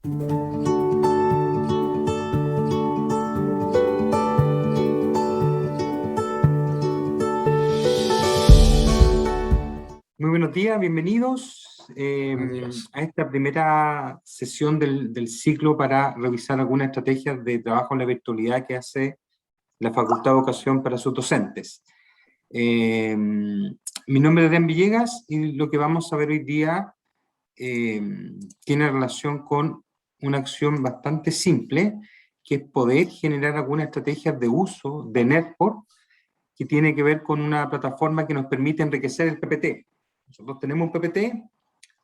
Muy buenos días, bienvenidos a esta primera sesión del ciclo para revisar algunas estrategias de trabajo en la virtualidad que hace la Facultad de Educación para sus docentes. Mi nombre es Adrián Villegas y lo que vamos a ver hoy día tiene relación con una acción bastante simple, que es poder generar algunas estrategias de uso de Netport que tiene que ver con una plataforma que nos permite enriquecer el PPT. Nosotros tenemos un PPT,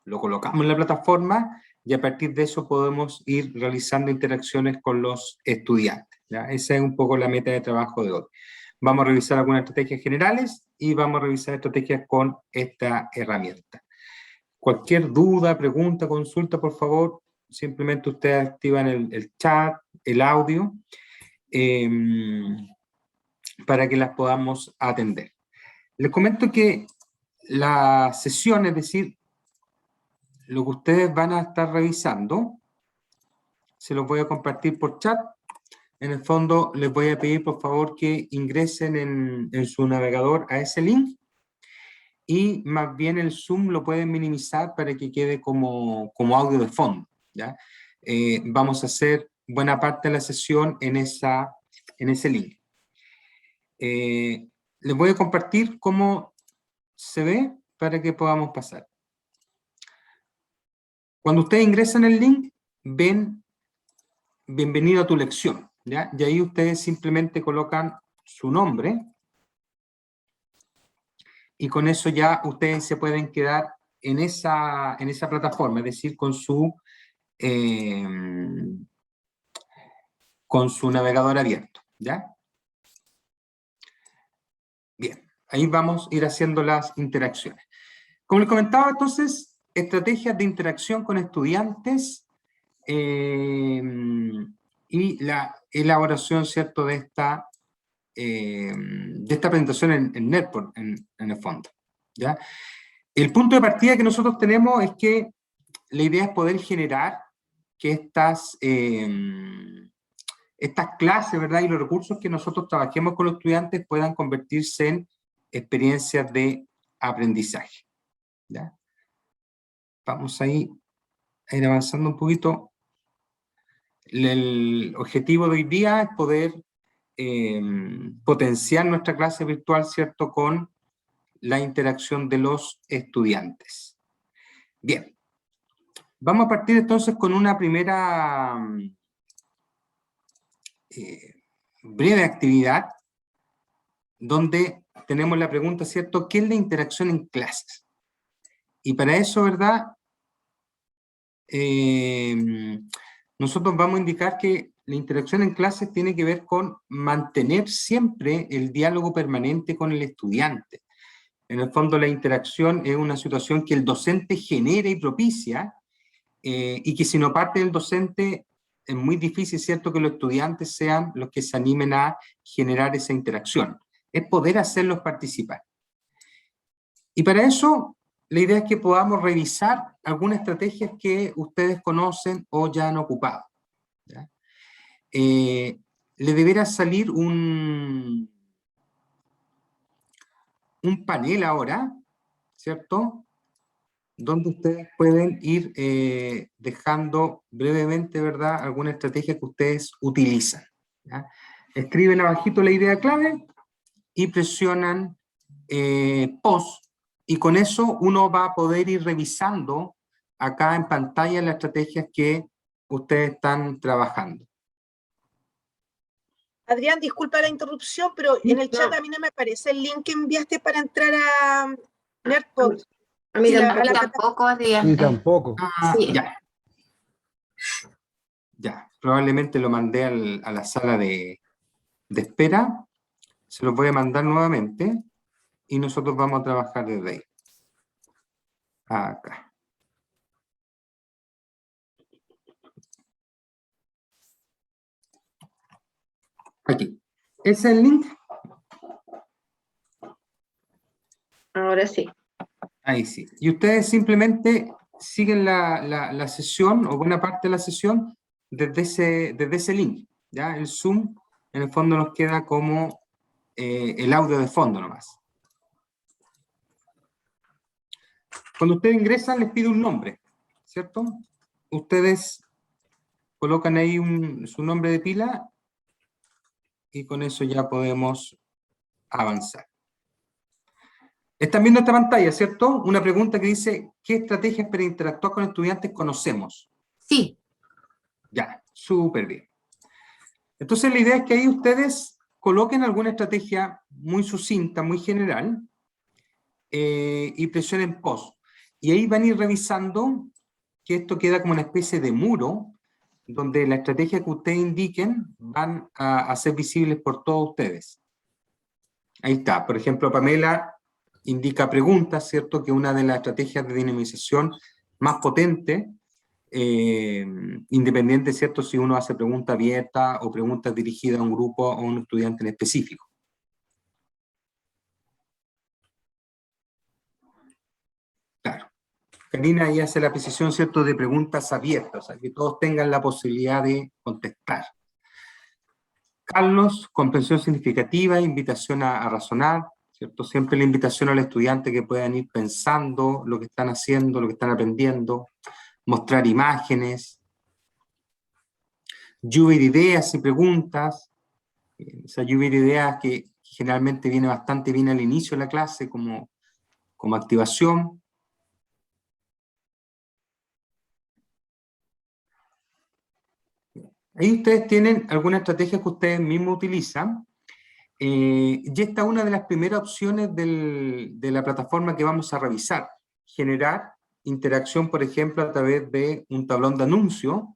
lo colocamos en la plataforma y a partir de eso podemos ir realizando interacciones con los estudiantes, ¿ya? Esa es un poco la meta de trabajo de hoy. Vamos a revisar algunas estrategias generales y vamos a revisar estrategias con esta herramienta. Cualquier duda, pregunta, consulta, por favor, simplemente ustedes activan el chat, el audio, para que las podamos atender. Les comento que la sesión, es decir, lo que ustedes van a estar revisando, se los voy a compartir por chat. En el fondo, les voy a pedir, por favor, que ingresen en su navegador a ese link y más bien el Zoom lo pueden minimizar para que quede como audio de fondo, ¿ya? Vamos a hacer buena parte de la sesión en ese link. Les voy a compartir cómo se ve para que podamos pasar. Cuando ustedes ingresan el link, ven bienvenido a tu lección, ¿ya? Y ahí ustedes simplemente colocan su nombre y con eso ya ustedes se pueden quedar en esa plataforma, es decir, con su navegador abierto, ¿ya? Bien, ahí vamos a ir haciendo las interacciones. Como les comentaba, entonces, estrategias de interacción con estudiantes y la elaboración, ¿cierto?, de esta presentación en Netport, en el fondo, ¿ya? El punto de partida que nosotros tenemos es que la idea es poder generar que estas clases, ¿verdad?, y los recursos que nosotros trabajemos con los estudiantes puedan convertirse en experiencias de aprendizaje, ¿ya? Vamos ahí a ir avanzando un poquito. El objetivo de hoy día es poder potenciar nuestra clase virtual, ¿cierto?, con la interacción de los estudiantes. Bien, vamos a partir entonces con una primera breve actividad donde tenemos la pregunta, ¿cierto?, ¿qué es la interacción en clases? Y para eso, ¿verdad?, nosotros vamos a indicar que la interacción en clases tiene que ver con mantener siempre el diálogo permanente con el estudiante. En el fondo, la interacción es una situación que el docente genera y propicia, y que si no parte del docente, es muy difícil, ¿cierto?, que los estudiantes sean los que se animen a generar esa interacción. Es poder hacerlos participar. Y para eso, la idea es que podamos revisar algunas estrategias que ustedes conocen o ya han ocupado, ¿ya? Le deberá salir un panel ahora, ¿cierto?, donde ustedes pueden ir dejando brevemente, ¿verdad?, alguna estrategia que ustedes utilizan, ¿ya? Escriben abajito la idea clave y presionan post, y con eso uno va a poder ir revisando acá en pantalla las estrategias que ustedes están trabajando. Adrián, disculpa la interrupción, pero en el chat a mí no me aparece el link que enviaste para entrar a Netport. A mí tampoco, Adrián. Sí, tampoco. Sí. Ya, probablemente lo mandé a la sala de espera. Se los voy a mandar nuevamente y nosotros vamos a trabajar desde ahí. Acá. Aquí. ¿Ese es el link? Ahora sí. Ahí sí. Y ustedes simplemente siguen la sesión, o buena parte de la sesión, desde ese link, ¿ya? El Zoom, en el fondo, nos queda como el audio de fondo nomás. Cuando ustedes ingresan, les pide un nombre, ¿cierto? Ustedes colocan ahí su nombre de pila y con eso ya podemos avanzar. Están viendo esta pantalla, ¿cierto? Una pregunta que dice, ¿qué estrategias para interactuar con estudiantes conocemos? Sí. Ya, súper bien. Entonces la idea es que ahí ustedes coloquen alguna estrategia muy sucinta, muy general, y presionen post. Y ahí van a ir revisando que esto queda como una especie de muro, donde la estrategia que ustedes indiquen van a ser visibles por todos ustedes. Ahí está, por ejemplo, Pamela indica preguntas, ¿cierto? Que una de las estrategias de dinamización más potentes, independiente, ¿cierto? Si uno hace pregunta abierta o preguntas dirigidas a un grupo o a un estudiante en específico. Claro. Karina ahí hace la precisión, ¿cierto?, de preguntas abiertas, o sea, que todos tengan la posibilidad de contestar. Carlos, comprensión significativa, invitación a razonar, ¿cierto? Siempre la invitación al estudiante que puedan ir pensando lo que están haciendo, lo que están aprendiendo, mostrar imágenes, lluvia de ideas y preguntas, esa lluvia de ideas que generalmente viene bastante bien al inicio de la clase como activación. Ahí ustedes tienen alguna estrategia que ustedes mismos utilizan, y esta es una de las primeras opciones de la plataforma que vamos a revisar. Generar interacción, por ejemplo, a través de un tablón de anuncio,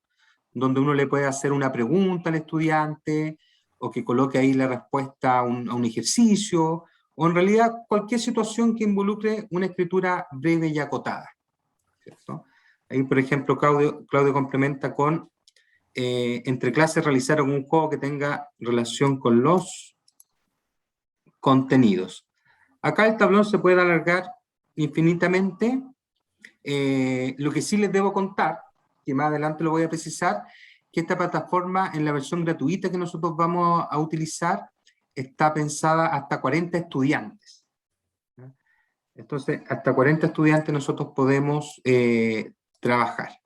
donde uno le puede hacer una pregunta al estudiante, o que coloque ahí la respuesta a un ejercicio, o en realidad cualquier situación que involucre una escritura breve y acotada, ¿cierto? Ahí, por ejemplo, Claudio complementa con entre clases realizar algún juego que tenga relación con los contenidos. Acá el tablón se puede alargar infinitamente. Lo que sí les debo contar, que más adelante lo voy a precisar, que esta plataforma en la versión gratuita que nosotros vamos a utilizar está pensada hasta 40 estudiantes. Entonces, hasta 40 estudiantes nosotros podemos trabajar.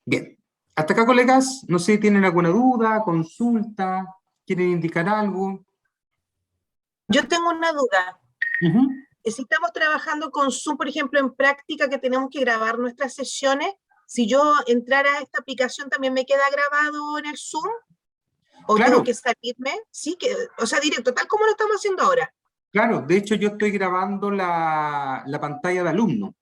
Bien. Hasta acá, colegas, no sé si tienen alguna duda, consulta, quieren indicar algo. Yo tengo una duda. Si estamos trabajando con Zoom, por ejemplo, en práctica, que tenemos que grabar nuestras sesiones, si yo entrara a esta aplicación, ¿también me queda grabado en el Zoom? ¿O claro, tengo que salirme? Sí, o sea, directo, tal como lo estamos haciendo ahora. Claro, de hecho yo estoy grabando la pantalla de alumno.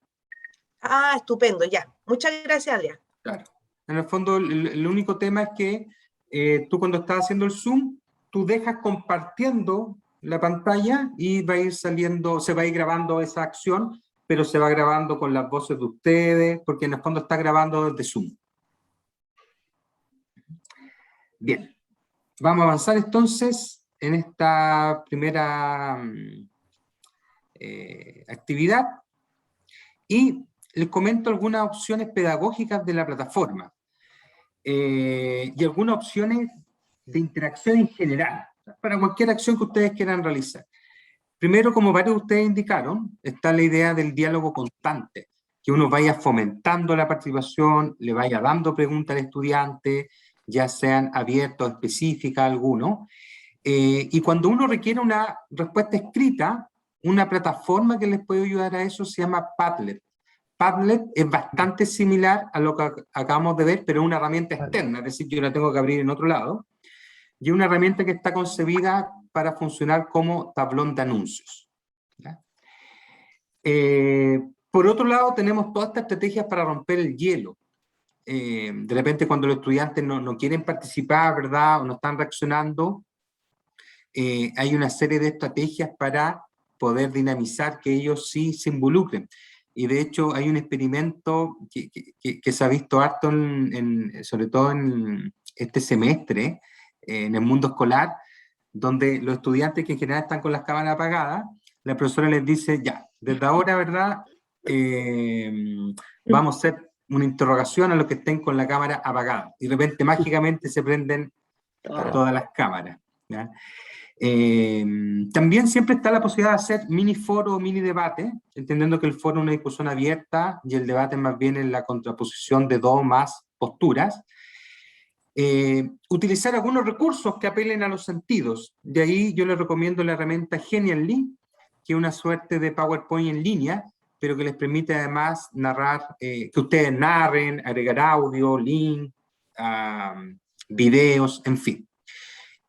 Ah, estupendo, ya. Muchas gracias, Adrián. Claro. En el fondo, el único tema es que tú cuando estás haciendo el Zoom, tú dejas compartiendo la pantalla y va a ir saliendo, se va a ir grabando esa acción, pero se va grabando con las voces de ustedes, porque en el fondo está grabando desde Zoom. Bien. Vamos a avanzar entonces en esta primera actividad y les comento algunas opciones pedagógicas de la plataforma y algunas opciones de interacción en general, para cualquier acción que ustedes quieran realizar. Primero, como varios de ustedes indicaron, está la idea del diálogo constante, que uno vaya fomentando la participación, le vaya dando preguntas al estudiante, ya sean abiertas o específicas algunos, y cuando uno requiere una respuesta escrita, una plataforma que les puede ayudar a eso se llama Padlet. Padlet es bastante similar a lo que acabamos de ver, pero es una herramienta externa, es decir, yo la tengo que abrir en otro lado, y es una herramienta que está concebida para funcionar como tablón de anuncios. Por otro lado, tenemos todas estas estrategias para romper el hielo. De repente, cuando los estudiantes no quieren participar, ¿verdad?, o no están reaccionando, hay una serie de estrategias para poder dinamizar que ellos sí se involucren. Y de hecho hay un experimento que se ha visto harto, sobre todo en este semestre, en el mundo escolar, donde los estudiantes que en general están con las cámaras apagadas, la profesora les dice, ya, Desde ahora, ¿verdad? Vamos a hacer una interrogación a los que estén con la cámara apagada. Y de repente, mágicamente, se prenden todas las cámaras, ¿ya? También siempre está la posibilidad de hacer mini foro o mini debate, entendiendo que el foro es una discusión abierta y el debate más bien es la contraposición de dos o más posturas. Utilizar algunos recursos que apelen a los sentidos. De ahí yo les recomiendo la herramienta Genially, que es una suerte de PowerPoint en línea, pero que les permite además narrar, que ustedes narren, agregar audio, link, videos, en fin.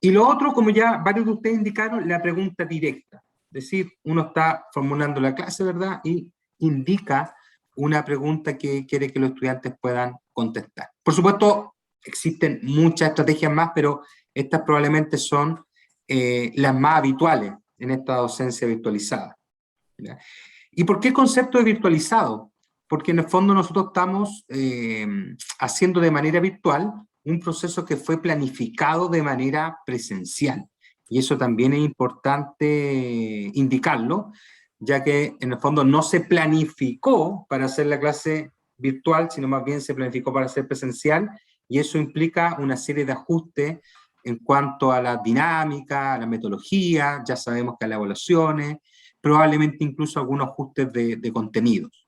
Y lo otro, como ya varios de ustedes indicaron, la pregunta directa. Es decir, uno está formulando la clase, ¿verdad? Y indica una pregunta que quiere que los estudiantes puedan contestar. Por supuesto, existen muchas estrategias más, pero estas probablemente son las más habituales en esta docencia virtualizada, ¿ya? ¿Y por qué el concepto de virtualizado? Porque en el fondo nosotros estamos haciendo de manera virtual un proceso que fue planificado de manera presencial. Y eso también es importante indicarlo, ya que en el fondo no se planificó para hacer la clase virtual, sino más bien se planificó para ser presencial, y eso implica una serie de ajustes en cuanto a la dinámica, a la metodología, ya sabemos que a las evaluaciones, probablemente incluso algunos ajustes de contenidos.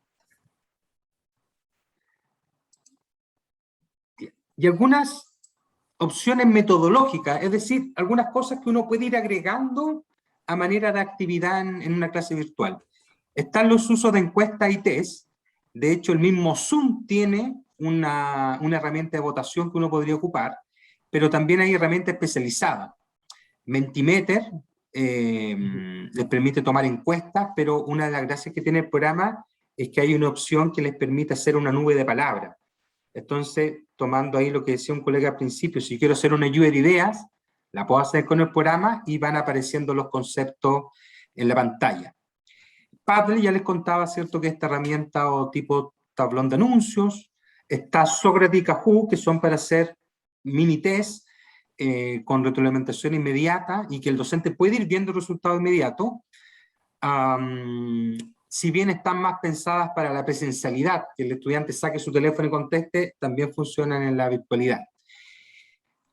Y algunas opciones metodológicas, es decir, algunas cosas que uno puede ir agregando a manera de actividad en una clase virtual. Están los usos de encuestas y test. De hecho, el mismo Zoom tiene una herramienta de votación que uno podría ocupar, pero también hay herramientas especializadas. Mentimeter les permite tomar encuestas, pero una de las gracias que tiene el programa es que hay una opción que les permite hacer una nube de palabras. Entonces, tomando ahí lo que decía un colega al principio, si quiero hacer una lluvia de ideas, la puedo hacer con el programa y van apareciendo los conceptos en la pantalla. Padlet, ya les contaba, ¿cierto?, que esta herramienta o tipo tablón de anuncios. Está Socrates y Kahoot, que son para hacer mini test con retroalimentación inmediata y que el docente puede ir viendo el resultado inmediato. Si bien están más pensadas para la presencialidad, que el estudiante saque su teléfono y conteste, también funcionan en la virtualidad.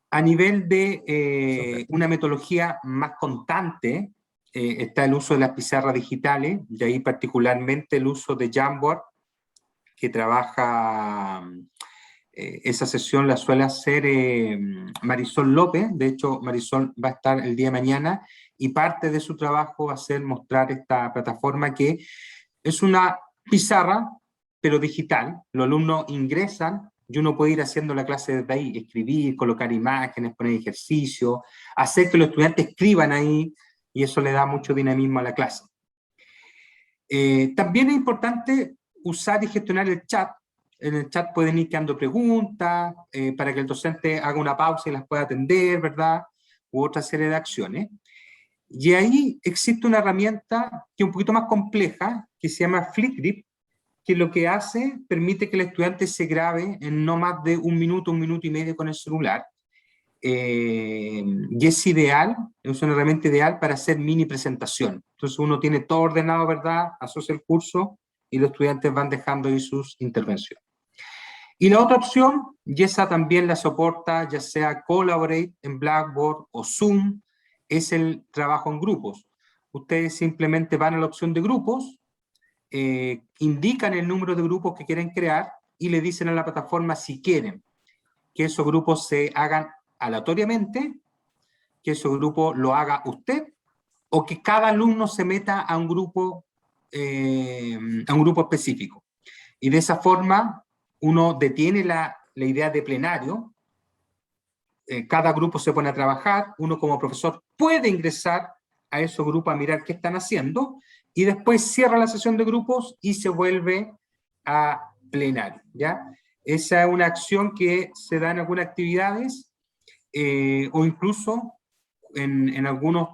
A nivel de una metodología más constante, está el uso de las pizarras digitales, y ahí particularmente el uso de Jamboard, que trabaja, esa sesión la suele hacer Marisol López. De hecho, Marisol va a estar el día de mañana, y parte de su trabajo va a ser mostrar esta plataforma que es una pizarra, pero digital. Los alumnos ingresan y uno puede ir haciendo la clase desde ahí, escribir, colocar imágenes, poner ejercicios, hacer que los estudiantes escriban ahí, y eso le da mucho dinamismo a la clase. También es importante usar y gestionar el chat. En el chat pueden ir quedando preguntas para que el docente haga una pausa y las pueda atender, ¿verdad? U otra serie de acciones. Y ahí existe una herramienta que es un poquito más compleja, que se llama Flipgrid, que lo que hace, permite que el estudiante se grabe en no más de un minuto y medio con el celular. Y es ideal, es una herramienta ideal para hacer mini presentación. Entonces uno tiene todo ordenado, ¿verdad? Asocia el curso y los estudiantes van dejando ahí sus intervenciones. Y la otra opción, y esa también la soporta, ya sea Collaborate en Blackboard o Zoom, es el trabajo en grupos. Ustedes simplemente van a la opción de grupos, indican el número de grupos que quieren crear y le dicen a la plataforma si quieren que esos grupos se hagan aleatoriamente, que ese grupo lo haga usted, o que cada alumno se meta a un grupo específico. Y de esa forma uno detiene la idea de plenario, cada grupo se pone a trabajar, uno como profesor puede ingresar a esos grupos a mirar qué están haciendo, y después cierra la sesión de grupos y se vuelve a plenario, ¿ya? Esa es una acción que se da en algunas actividades, o incluso en algunos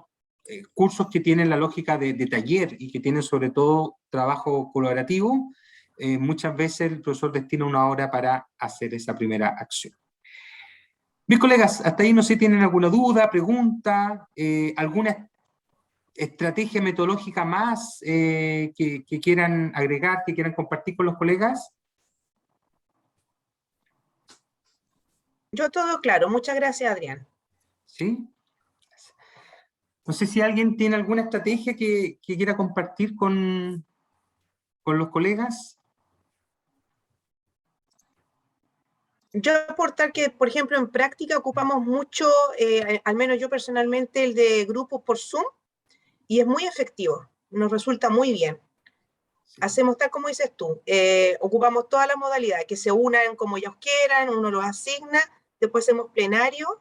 cursos que tienen la lógica de taller y que tienen sobre todo trabajo colaborativo. Muchas veces el profesor destina una hora para hacer esa primera acción. Mis colegas, hasta ahí no sé si tienen alguna duda, pregunta, alguna estrategia metodológica más que quieran agregar, que quieran compartir con los colegas? Yo todo claro. Muchas gracias, Adrián. ¿Sí? No sé si alguien tiene alguna estrategia que quiera compartir con los colegas. Yo aportar que, por ejemplo, en práctica ocupamos mucho, al menos yo personalmente, el de grupos por Zoom, y es muy efectivo, nos resulta muy bien. Hacemos tal como dices tú, ocupamos todas las modalidades, que se unan como ellos quieran, uno los asigna, después hacemos plenario,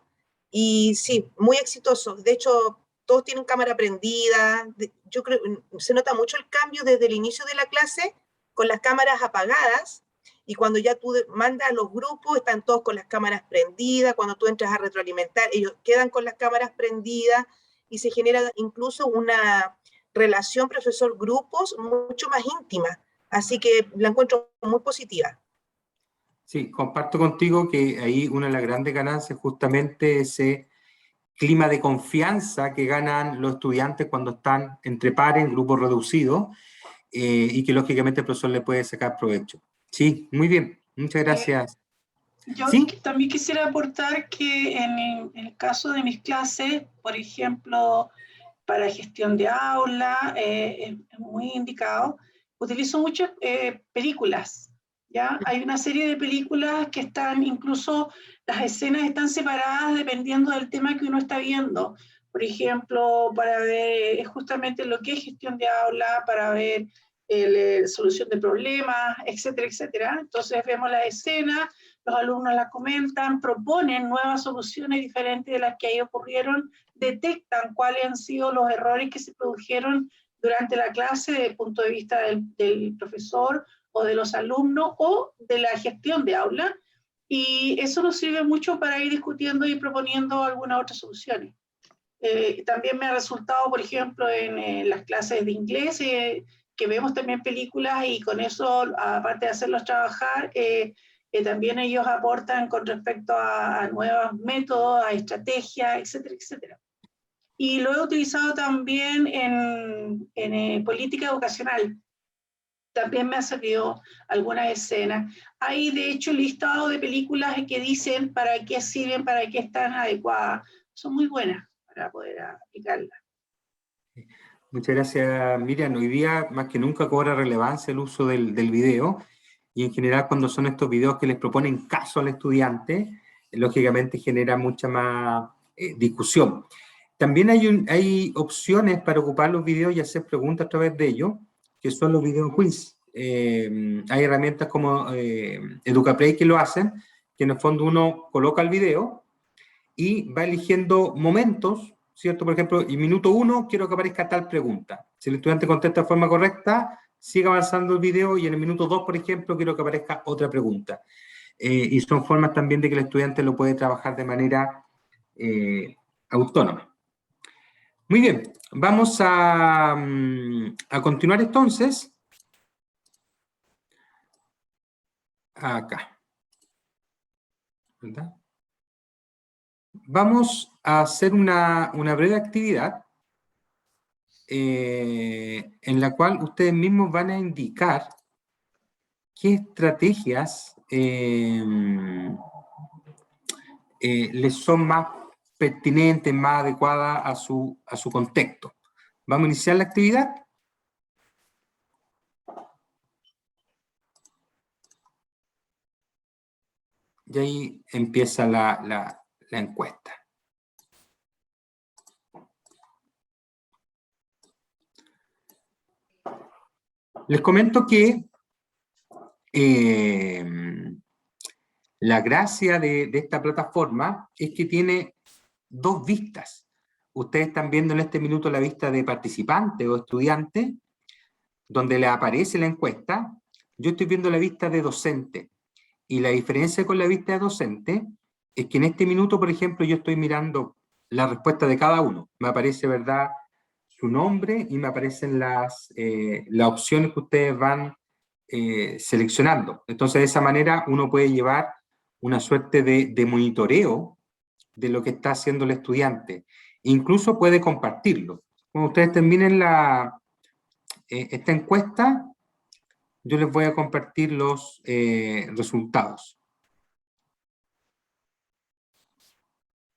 y sí, muy exitoso. De hecho, todos tienen cámara prendida, yo creo, se nota mucho el cambio desde el inicio de la clase, con las cámaras apagadas, y cuando ya tú mandas a los grupos, están todos con las cámaras prendidas, cuando tú entras a retroalimentar, ellos quedan con las cámaras prendidas, y se genera incluso una relación profesor-grupos mucho más íntima, así que la encuentro muy positiva. Sí, comparto contigo que ahí una de las grandes ganancias es justamente ese clima de confianza que ganan los estudiantes cuando están entre pares, en grupos reducidos, y que lógicamente el profesor le puede sacar provecho. Sí, muy bien, muchas gracias. Yo ¿Sí? también quisiera aportar que en el caso de mis clases, por ejemplo, para gestión de aula, es muy indicado, utilizo muchas películas, ¿ya? Hay una serie de películas que están, incluso las escenas están separadas dependiendo del tema que uno está viendo. Por ejemplo, para ver justamente lo que es gestión de aula, para ver solución de problemas, etcétera, etcétera. Entonces vemos la escena, los alumnos la comentan, proponen nuevas soluciones diferentes de las que ahí ocurrieron, detectan cuáles han sido los errores que se produjeron durante la clase desde el punto de vista del profesor o de los alumnos o de la gestión de aula, y eso nos sirve mucho para ir discutiendo y proponiendo algunas otras soluciones. También me ha resultado, por ejemplo, en las clases de inglés, que vemos también películas y con eso, aparte de hacerlos trabajar, también ellos aportan con respecto a nuevos métodos, a estrategias, etcétera, etcétera. Y lo he utilizado también en política educacional. También me ha servido algunas escenas. Hay, de hecho, listado de películas que dicen para qué sirven, para qué están adecuadas. Son muy buenas para poder aplicarlas. Muchas gracias, Miriam. Hoy día, más que nunca, cobra relevancia el uso del video, y en general cuando son estos videos que les proponen caso al estudiante, lógicamente genera mucha más discusión. También hay opciones para ocupar los videos y hacer preguntas a través de ellos, que son los video quiz. Hay herramientas como Educaplay que lo hacen, que en el fondo uno coloca el video y va eligiendo momentos, ¿cierto? Por ejemplo, en minuto 1 quiero que aparezca tal pregunta. Si el estudiante contesta de forma correcta, sigue avanzando el video, y en el minuto 2, por ejemplo, quiero que aparezca otra pregunta. Y son formas también de que el estudiante lo puede trabajar de manera autónoma. Muy bien, vamos a continuar entonces. Acá. ¿Verdad? Vamos a hacer una breve actividad en la cual ustedes mismos van a indicar qué estrategias les son más pertinentes, más adecuadas a su contexto. ¿Vamos a iniciar la actividad? Y ahí empieza la encuesta. Les comento que la gracia de esta plataforma es que tiene dos vistas. Ustedes están viendo en este minuto la vista de participante o estudiante, donde le aparece la encuesta. Yo estoy viendo la vista de docente. Y la diferencia con la vista de docente es que en este minuto, por ejemplo, yo estoy mirando la respuesta de cada uno. Me aparece, ¿verdad?, su nombre, y me aparecen las opciones que ustedes van seleccionando. Entonces, de esa manera, uno puede llevar una suerte de monitoreo de lo que está haciendo el estudiante. Incluso puede compartirlo. Cuando ustedes terminen esta encuesta, yo les voy a compartir los resultados.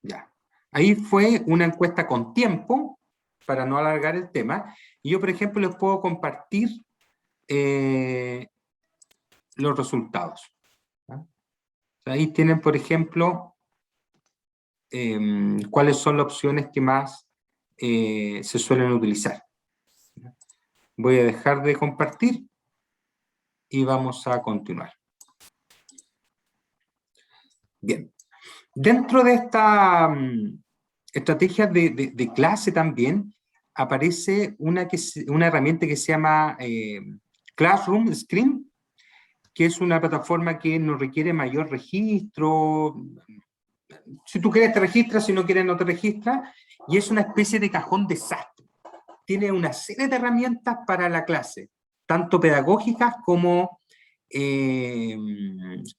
Ya. Ahí fue una encuesta con tiempo, para no alargar el tema. Y yo, por ejemplo, les puedo compartir los resultados. ¿Ya? Ahí tienen, por ejemplo, cuáles son las opciones que más se suelen utilizar. Voy a dejar de compartir y vamos a continuar. Bien. Dentro de esta estrategia de clase también aparece una herramienta que se llama Classroom Screen, que es una plataforma que no requiere mayor registro. Si tú quieres te registras, si no quieres no te registras, y es una especie de cajón desastre. Tiene una serie de herramientas para la clase, tanto pedagógicas como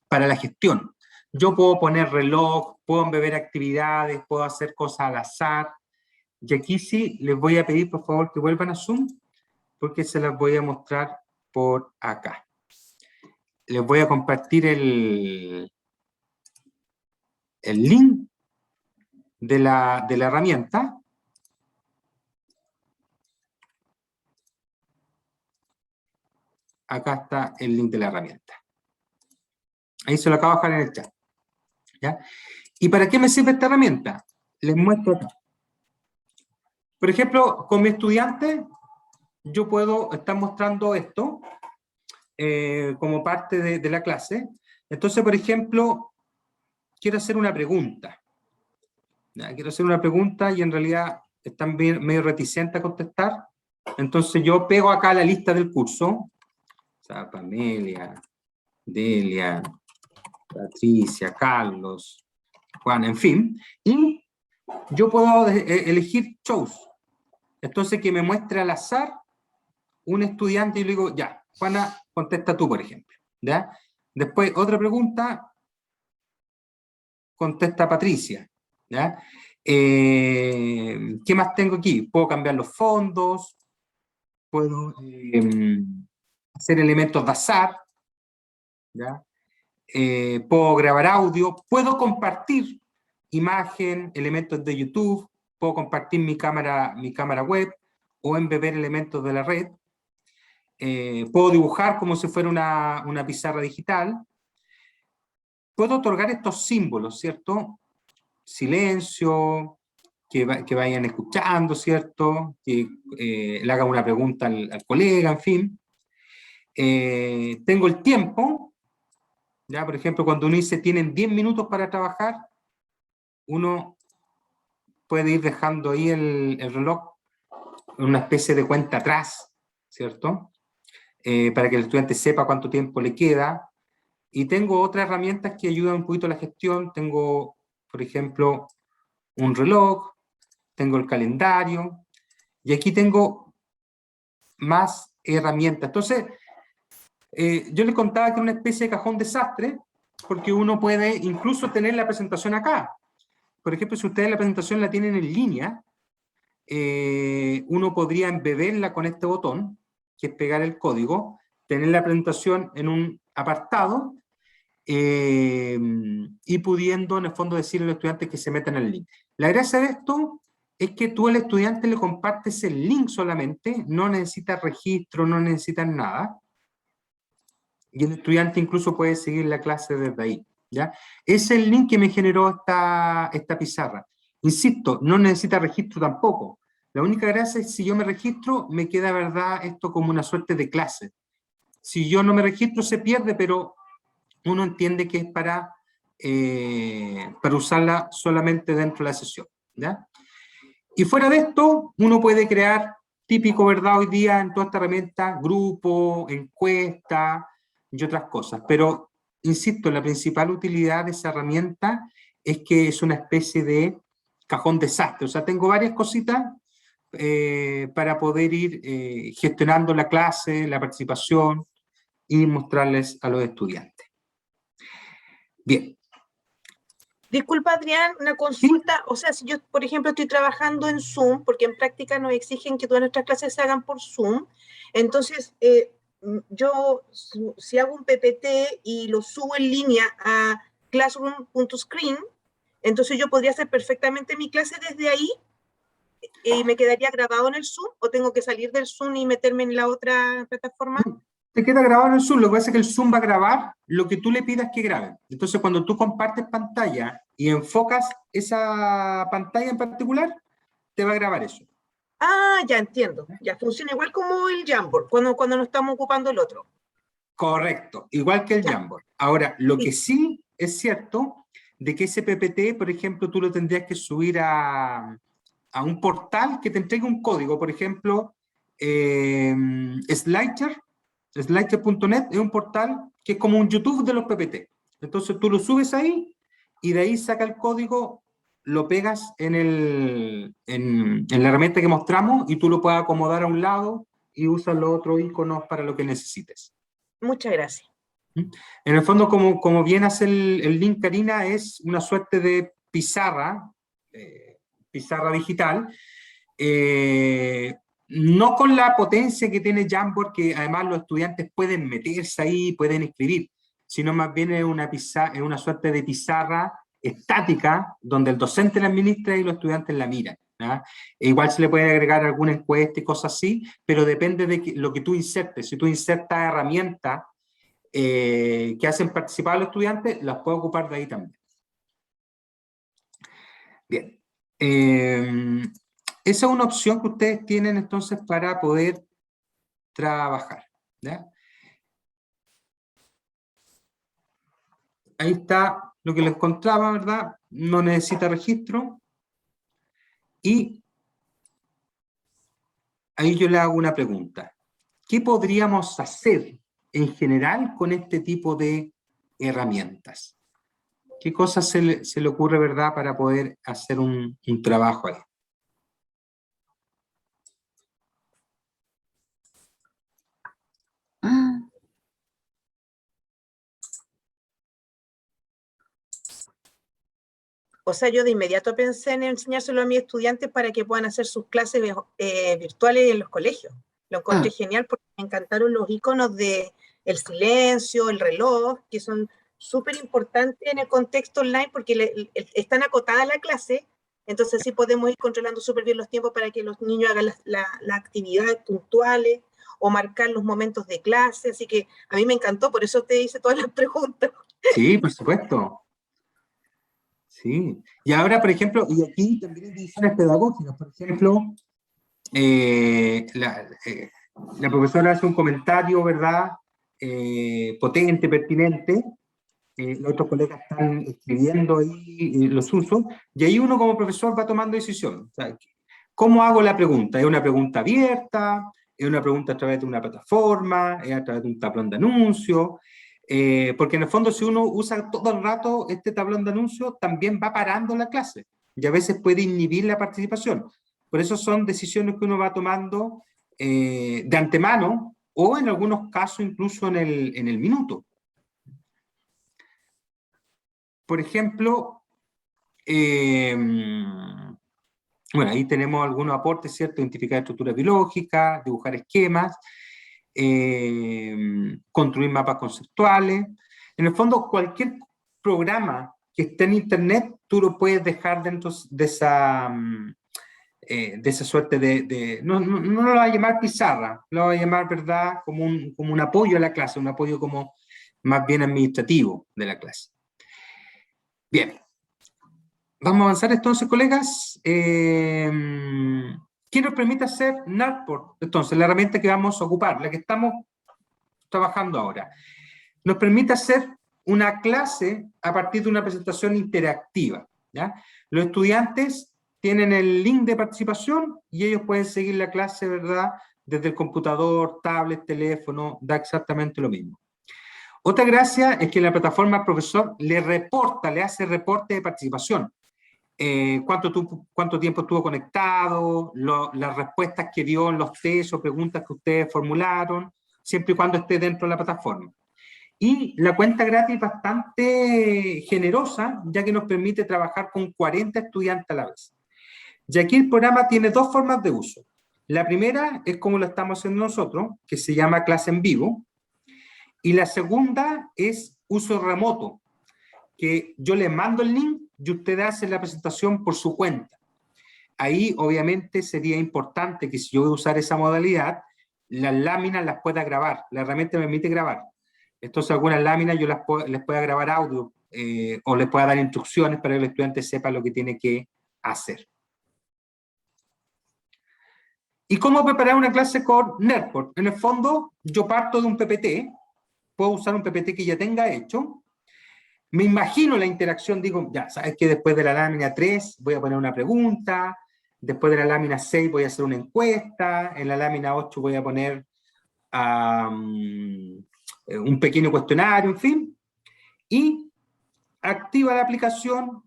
para la gestión. Yo puedo poner reloj, puedo embeber actividades, puedo hacer cosas al azar. Y aquí sí les voy a pedir por favor que vuelvan a Zoom, porque se las voy a mostrar por acá. Les voy a compartir el link de la herramienta. Acá está el link de la herramienta. Ahí se lo acabo de dejar en el chat. ¿Ya? ¿Y para qué me sirve esta herramienta? Les muestro acá. Por ejemplo, con mi estudiante, yo puedo estar mostrando esto como parte de la clase. Entonces, por ejemplo, quiero hacer una pregunta. ¿Ya? Quiero hacer una pregunta y en realidad están medio reticentes a contestar. Entonces yo pego acá la lista del curso. O sea, Pamelia, Delia, Patricia, Carlos, Juan, en fin. Y yo puedo elegir choose. Entonces que me muestre al azar un estudiante y le digo, ya, Juana, contesta tú, por ejemplo. ¿Ya? Después, otra pregunta, contesta Patricia. ¿Ya? ¿Qué más tengo aquí? Puedo cambiar los fondos, puedo hacer elementos de azar, ¿ya? Puedo grabar audio, puedo compartir imagen, elementos de YouTube, puedo compartir mi cámara web o embeber elementos de la red. Puedo dibujar como si fuera una pizarra digital. Puedo otorgar estos símbolos, ¿cierto? Silencio, que vayan escuchando, ¿cierto? Que le haga una pregunta al colega, en fin. Tengo el tiempo, ¿ya? Por ejemplo, cuando uno dice tienen 10 minutos para trabajar, uno puede ir dejando ahí el reloj en una especie de cuenta atrás, ¿cierto? Para que el estudiante sepa cuánto tiempo le queda. Y tengo otras herramientas que ayudan un poquito a la gestión. Tengo, por ejemplo, un reloj, tengo el calendario, y aquí tengo más herramientas. Entonces, yo les contaba que es una especie de cajón desastre, porque uno puede incluso tener la presentación acá. Por ejemplo, si ustedes la presentación la tienen en línea, uno podría embeberla con este botón, que es pegar el código, tener la presentación en un apartado, y pudiendo en el fondo decirle al estudiante que se metan en el link. La gracia de esto es que tú al estudiante le compartes el link solamente, no necesitas registro, no necesitas nada, y el estudiante incluso puede seguir la clase desde ahí, ¿ya? Es el link que me generó esta pizarra. Insisto, no necesita registro tampoco. La única gracia es si yo me registro, me queda, ¿verdad?, esto como una suerte de clase. Si yo no me registro, se pierde, pero uno entiende que es para usarla solamente dentro de la sesión, ¿ya? Y fuera de esto, uno puede crear, típico, ¿verdad?, hoy día en toda esta herramienta, grupo, encuesta y otras cosas. Pero, insisto, la principal utilidad de esa herramienta es que es una especie de cajón desastre. O sea, tengo varias cositas para poder ir gestionando la clase, la participación y mostrarles a los estudiantes. Bien. Disculpa, Adrián, una consulta. O sea, si yo, por ejemplo, estoy trabajando en Zoom, porque en práctica nos exigen que todas nuestras clases se hagan por Zoom, entonces yo, si hago un PPT y lo subo en línea a classroom.screen, entonces yo podría hacer perfectamente mi clase desde ahí y me quedaría grabado en el Zoom, o tengo que salir del Zoom y meterme en la otra plataforma. Te queda grabado en el Zoom, lo que pasa es que el Zoom va a grabar lo que tú le pidas que grabe. Entonces, cuando tú compartes pantalla y enfocas esa pantalla en particular, te va a grabar eso. Ah, ya entiendo. Ya funciona igual como el Jamboard, cuando no estamos ocupando el otro. Correcto, igual que el Jamboard. Ahora, lo que sí es cierto, de que ese PPT, por ejemplo, tú lo tendrías que subir a un portal que te entregue un código, por ejemplo, Slider.net es un portal que es como un YouTube de los PPT. Entonces tú lo subes ahí y de ahí saca el código, lo pegas en la herramienta que mostramos y tú lo puedes acomodar a un lado y usas los otros iconos para lo que necesites. Muchas gracias. En el fondo, como bien hace el link, Karina, es una suerte de pizarra, pizarra digital, no con la potencia que tiene Jamboard, que además los estudiantes pueden meterse ahí, pueden escribir, sino más bien es una suerte de pizarra estática, donde el docente la administra y los estudiantes la miran. E igual se le puede agregar alguna encuesta y cosas así, pero depende de lo que tú insertes. Si tú insertas herramientas que hacen participar a los estudiantes, las puedo ocupar de ahí también. Bien. Esa es una opción que ustedes tienen entonces para poder trabajar. ¿Ya? Ahí está lo que les encontraba, ¿verdad? No necesita registro. Y ahí yo le hago una pregunta. ¿Qué podríamos hacer en general con este tipo de herramientas? ¿Qué cosas se le ocurre, verdad, para poder hacer un trabajo ahí? O sea, yo de inmediato pensé en enseñárselo a mis estudiantes para que puedan hacer sus clases virtuales en los colegios. Lo encontré genial porque me encantaron los iconos de el silencio, el reloj, que son súper importantes en el contexto online porque están acotada la clase, entonces sí podemos ir controlando súper bien los tiempos para que los niños hagan las actividades puntuales o marcar los momentos de clase, así que a mí me encantó, por eso te hice todas las preguntas. Sí, por supuesto. Sí. Y ahora, por ejemplo, y aquí también hay divisiones pedagógicas, por ejemplo, la profesora hace un comentario, ¿verdad? Potente, pertinente, los otros colegas están escribiendo ahí los usos, y ahí uno como profesor va tomando decisión. O sea, ¿cómo hago la pregunta? ¿Es una pregunta abierta? ¿Es una pregunta a través de una plataforma? ¿Es a través de un tablón de anuncios? Porque en el fondo, si uno usa todo el rato este tablón de anuncios, también va parando la clase, y a veces puede inhibir la participación. Por eso son decisiones que uno va tomando de antemano, o en algunos casos incluso en el minuto. Por ejemplo, bueno, ahí tenemos algunos aportes, ¿cierto? Identificar estructuras biológicas, dibujar esquemas, construir mapas conceptuales. En el fondo, cualquier programa que esté en Internet, tú lo puedes dejar dentro de esa suerte no lo va a llamar pizarra, lo va a llamar, ¿verdad?, como un apoyo a la clase, un apoyo como más bien administrativo de la clase. Bien. Vamos a avanzar entonces, colegas. ¿Qué nos permite hacer Nartboard? Entonces, la herramienta que vamos a ocupar, la que estamos trabajando ahora, nos permite hacer una clase a partir de una presentación interactiva, ¿ya? Los estudiantes tienen el link de participación y ellos pueden seguir la clase, ¿verdad?, desde el computador, tablet, teléfono, da exactamente lo mismo. Otra gracia es que la plataforma al profesor le hace reporte de participación. Cuánto tiempo estuvo conectado, las respuestas que dio en los test o preguntas que ustedes formularon, siempre y cuando esté dentro de la plataforma. Y la cuenta gratis es bastante generosa, ya que nos permite trabajar con 40 estudiantes a la vez. Y aquí el programa tiene dos formas de uso. La primera es como lo estamos haciendo nosotros, que se llama clase en vivo. Y la segunda es uso remoto, que yo les mando el link y ustedes hacen la presentación por su cuenta. Ahí, obviamente, sería importante que si yo voy a usar esa modalidad, las láminas las pueda grabar. La herramienta me permite grabar. Entonces, algunas láminas yo les pueda grabar audio o les pueda dar instrucciones para que el estudiante sepa lo que tiene que hacer. ¿Y cómo preparar una clase con Netport? En el fondo, yo parto de un PPT, puedo usar un PPT que ya tenga hecho, me imagino la interacción, digo, ya, sabes que después de la lámina 3 voy a poner una pregunta, después de la lámina 6 voy a hacer una encuesta, en la lámina 8 voy a poner un pequeño cuestionario, en fin, y activa la aplicación,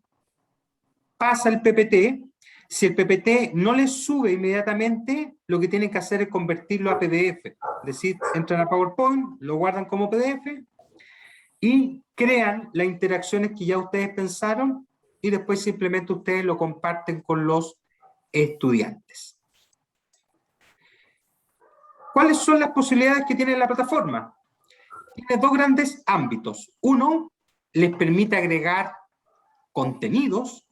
pasa el PPT. Si el PPT no les sube inmediatamente, lo que tienen que hacer es convertirlo a PDF. Es decir, entran a PowerPoint, lo guardan como PDF y crean las interacciones que ya ustedes pensaron y después simplemente ustedes lo comparten con los estudiantes. ¿Cuáles son las posibilidades que tiene la plataforma? Tiene dos grandes ámbitos. Uno, les permite agregar contenidos,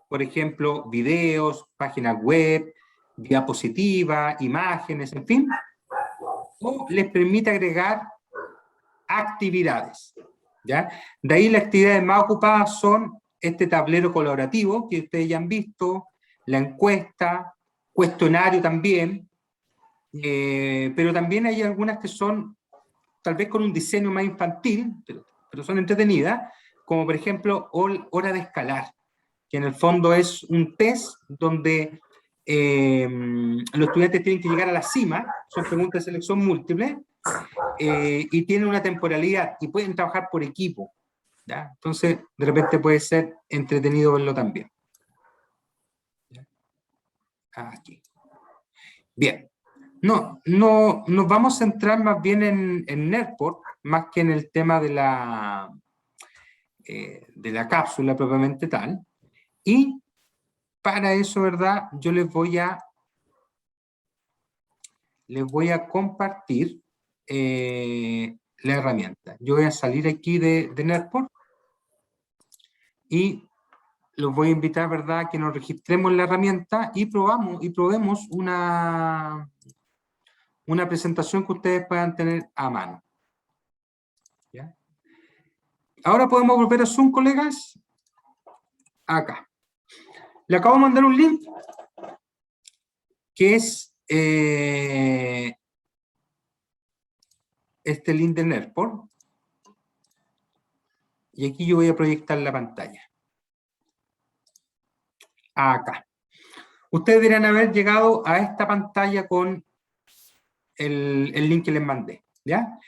por ejemplo, videos, páginas web, diapositivas, imágenes, en fin. O les permite agregar actividades, ¿ya? De ahí las actividades más ocupadas son este tablero colaborativo que ustedes ya han visto, la encuesta, cuestionario también, pero también hay algunas que son tal vez con un diseño más infantil, pero son entretenidas, como por ejemplo hora de escalar, que en el fondo es un test donde los estudiantes tienen que llegar a la cima, son preguntas de selección múltiple, y tienen una temporalidad y pueden trabajar por equipo, ¿ya? Entonces, de repente puede ser entretenido verlo también. ¿Ya? Aquí. Bien. No, nos vamos a centrar más bien en Netport, más que en el tema de la cápsula propiamente tal. Y para eso, ¿verdad? Yo les voy a compartir la herramienta. Yo voy a salir aquí de Netport y los voy a invitar, ¿verdad?, a que nos registremos en la herramienta y probemos una presentación que ustedes puedan tener a mano. ¿Ya? Ahora podemos volver a Zoom, colegas. Acá. Le acabo de mandar un link que es este link de Netport. Y aquí yo voy a proyectar la pantalla. Acá. Ustedes deberían haber llegado a esta pantalla con el link que les mandé, ¿ya?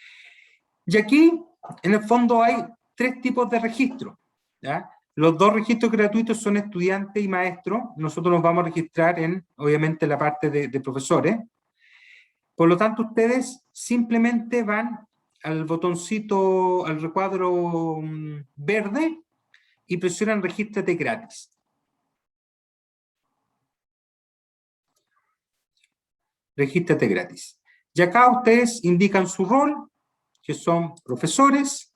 Y aquí, en el fondo, hay tres tipos de registros, ¿ya? Los dos registros gratuitos son estudiante y maestro. Nosotros nos vamos a registrar en, obviamente, la parte de profesores. Por lo tanto, ustedes simplemente van al botoncito, al recuadro verde y presionan regístrate gratis. Regístrate gratis. Y acá ustedes indican su rol, que son profesores,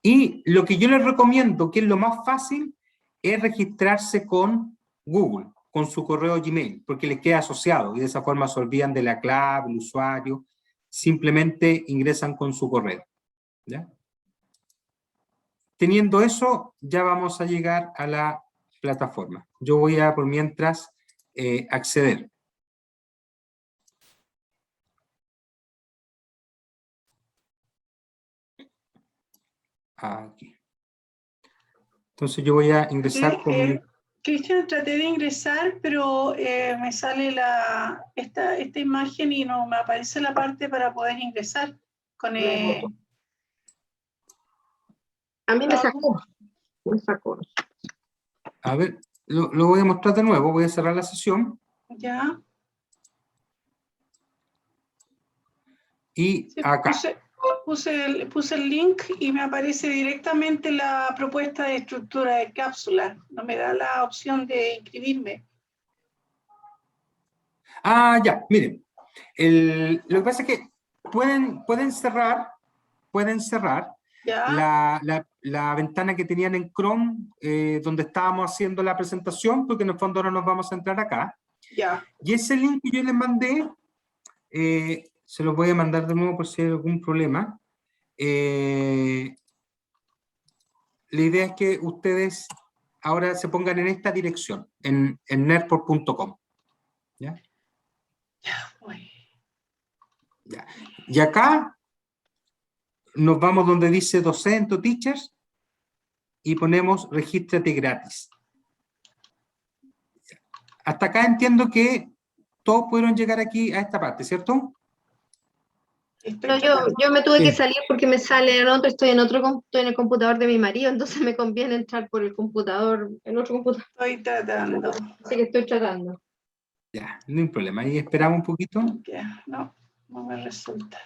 y lo que yo les recomiendo, que es lo más fácil, es registrarse con Google, con su correo Gmail, porque les queda asociado, y de esa forma se olvidan de la clave, el usuario, simplemente ingresan con su correo. ¿Ya? Teniendo eso, ya vamos a llegar a la plataforma. Yo voy a, por mientras, acceder. Aquí. Entonces yo voy a ingresar con mi... Cristian, traté de ingresar, pero me sale esta imagen y no me aparece la parte para poder ingresar con el... A mí me sacó. Me sacó. A ver, lo voy a mostrar de nuevo. Voy a cerrar la sesión. Ya. Y acá. puse el link y me aparece directamente la propuesta de estructura de cápsula. No me da la opción de inscribirme. Ah, ya, miren. Lo que pasa es que pueden cerrar ¿Ya? la ventana que tenían en Chrome, donde estábamos haciendo la presentación, porque en el fondo ahora nos vamos a entrar acá. Ya. Y ese link que yo les mandé, se los voy a mandar de nuevo por si hay algún problema. La idea es que ustedes ahora se pongan en esta dirección, en nerdport.com. ¿Ya? Ya. Y acá nos vamos donde dice docente o teachers y ponemos regístrate gratis. Hasta acá entiendo que todos pudieron llegar aquí a esta parte, ¿cierto? No, yo me tuve que salir porque me sale en otro, estoy en el computador de mi marido, entonces me conviene entrar por el computador, el otro computador. Estoy tratando. Así que estoy tratando. Ya, no hay problema. Ahí esperamos un poquito. Ya, no me resulta.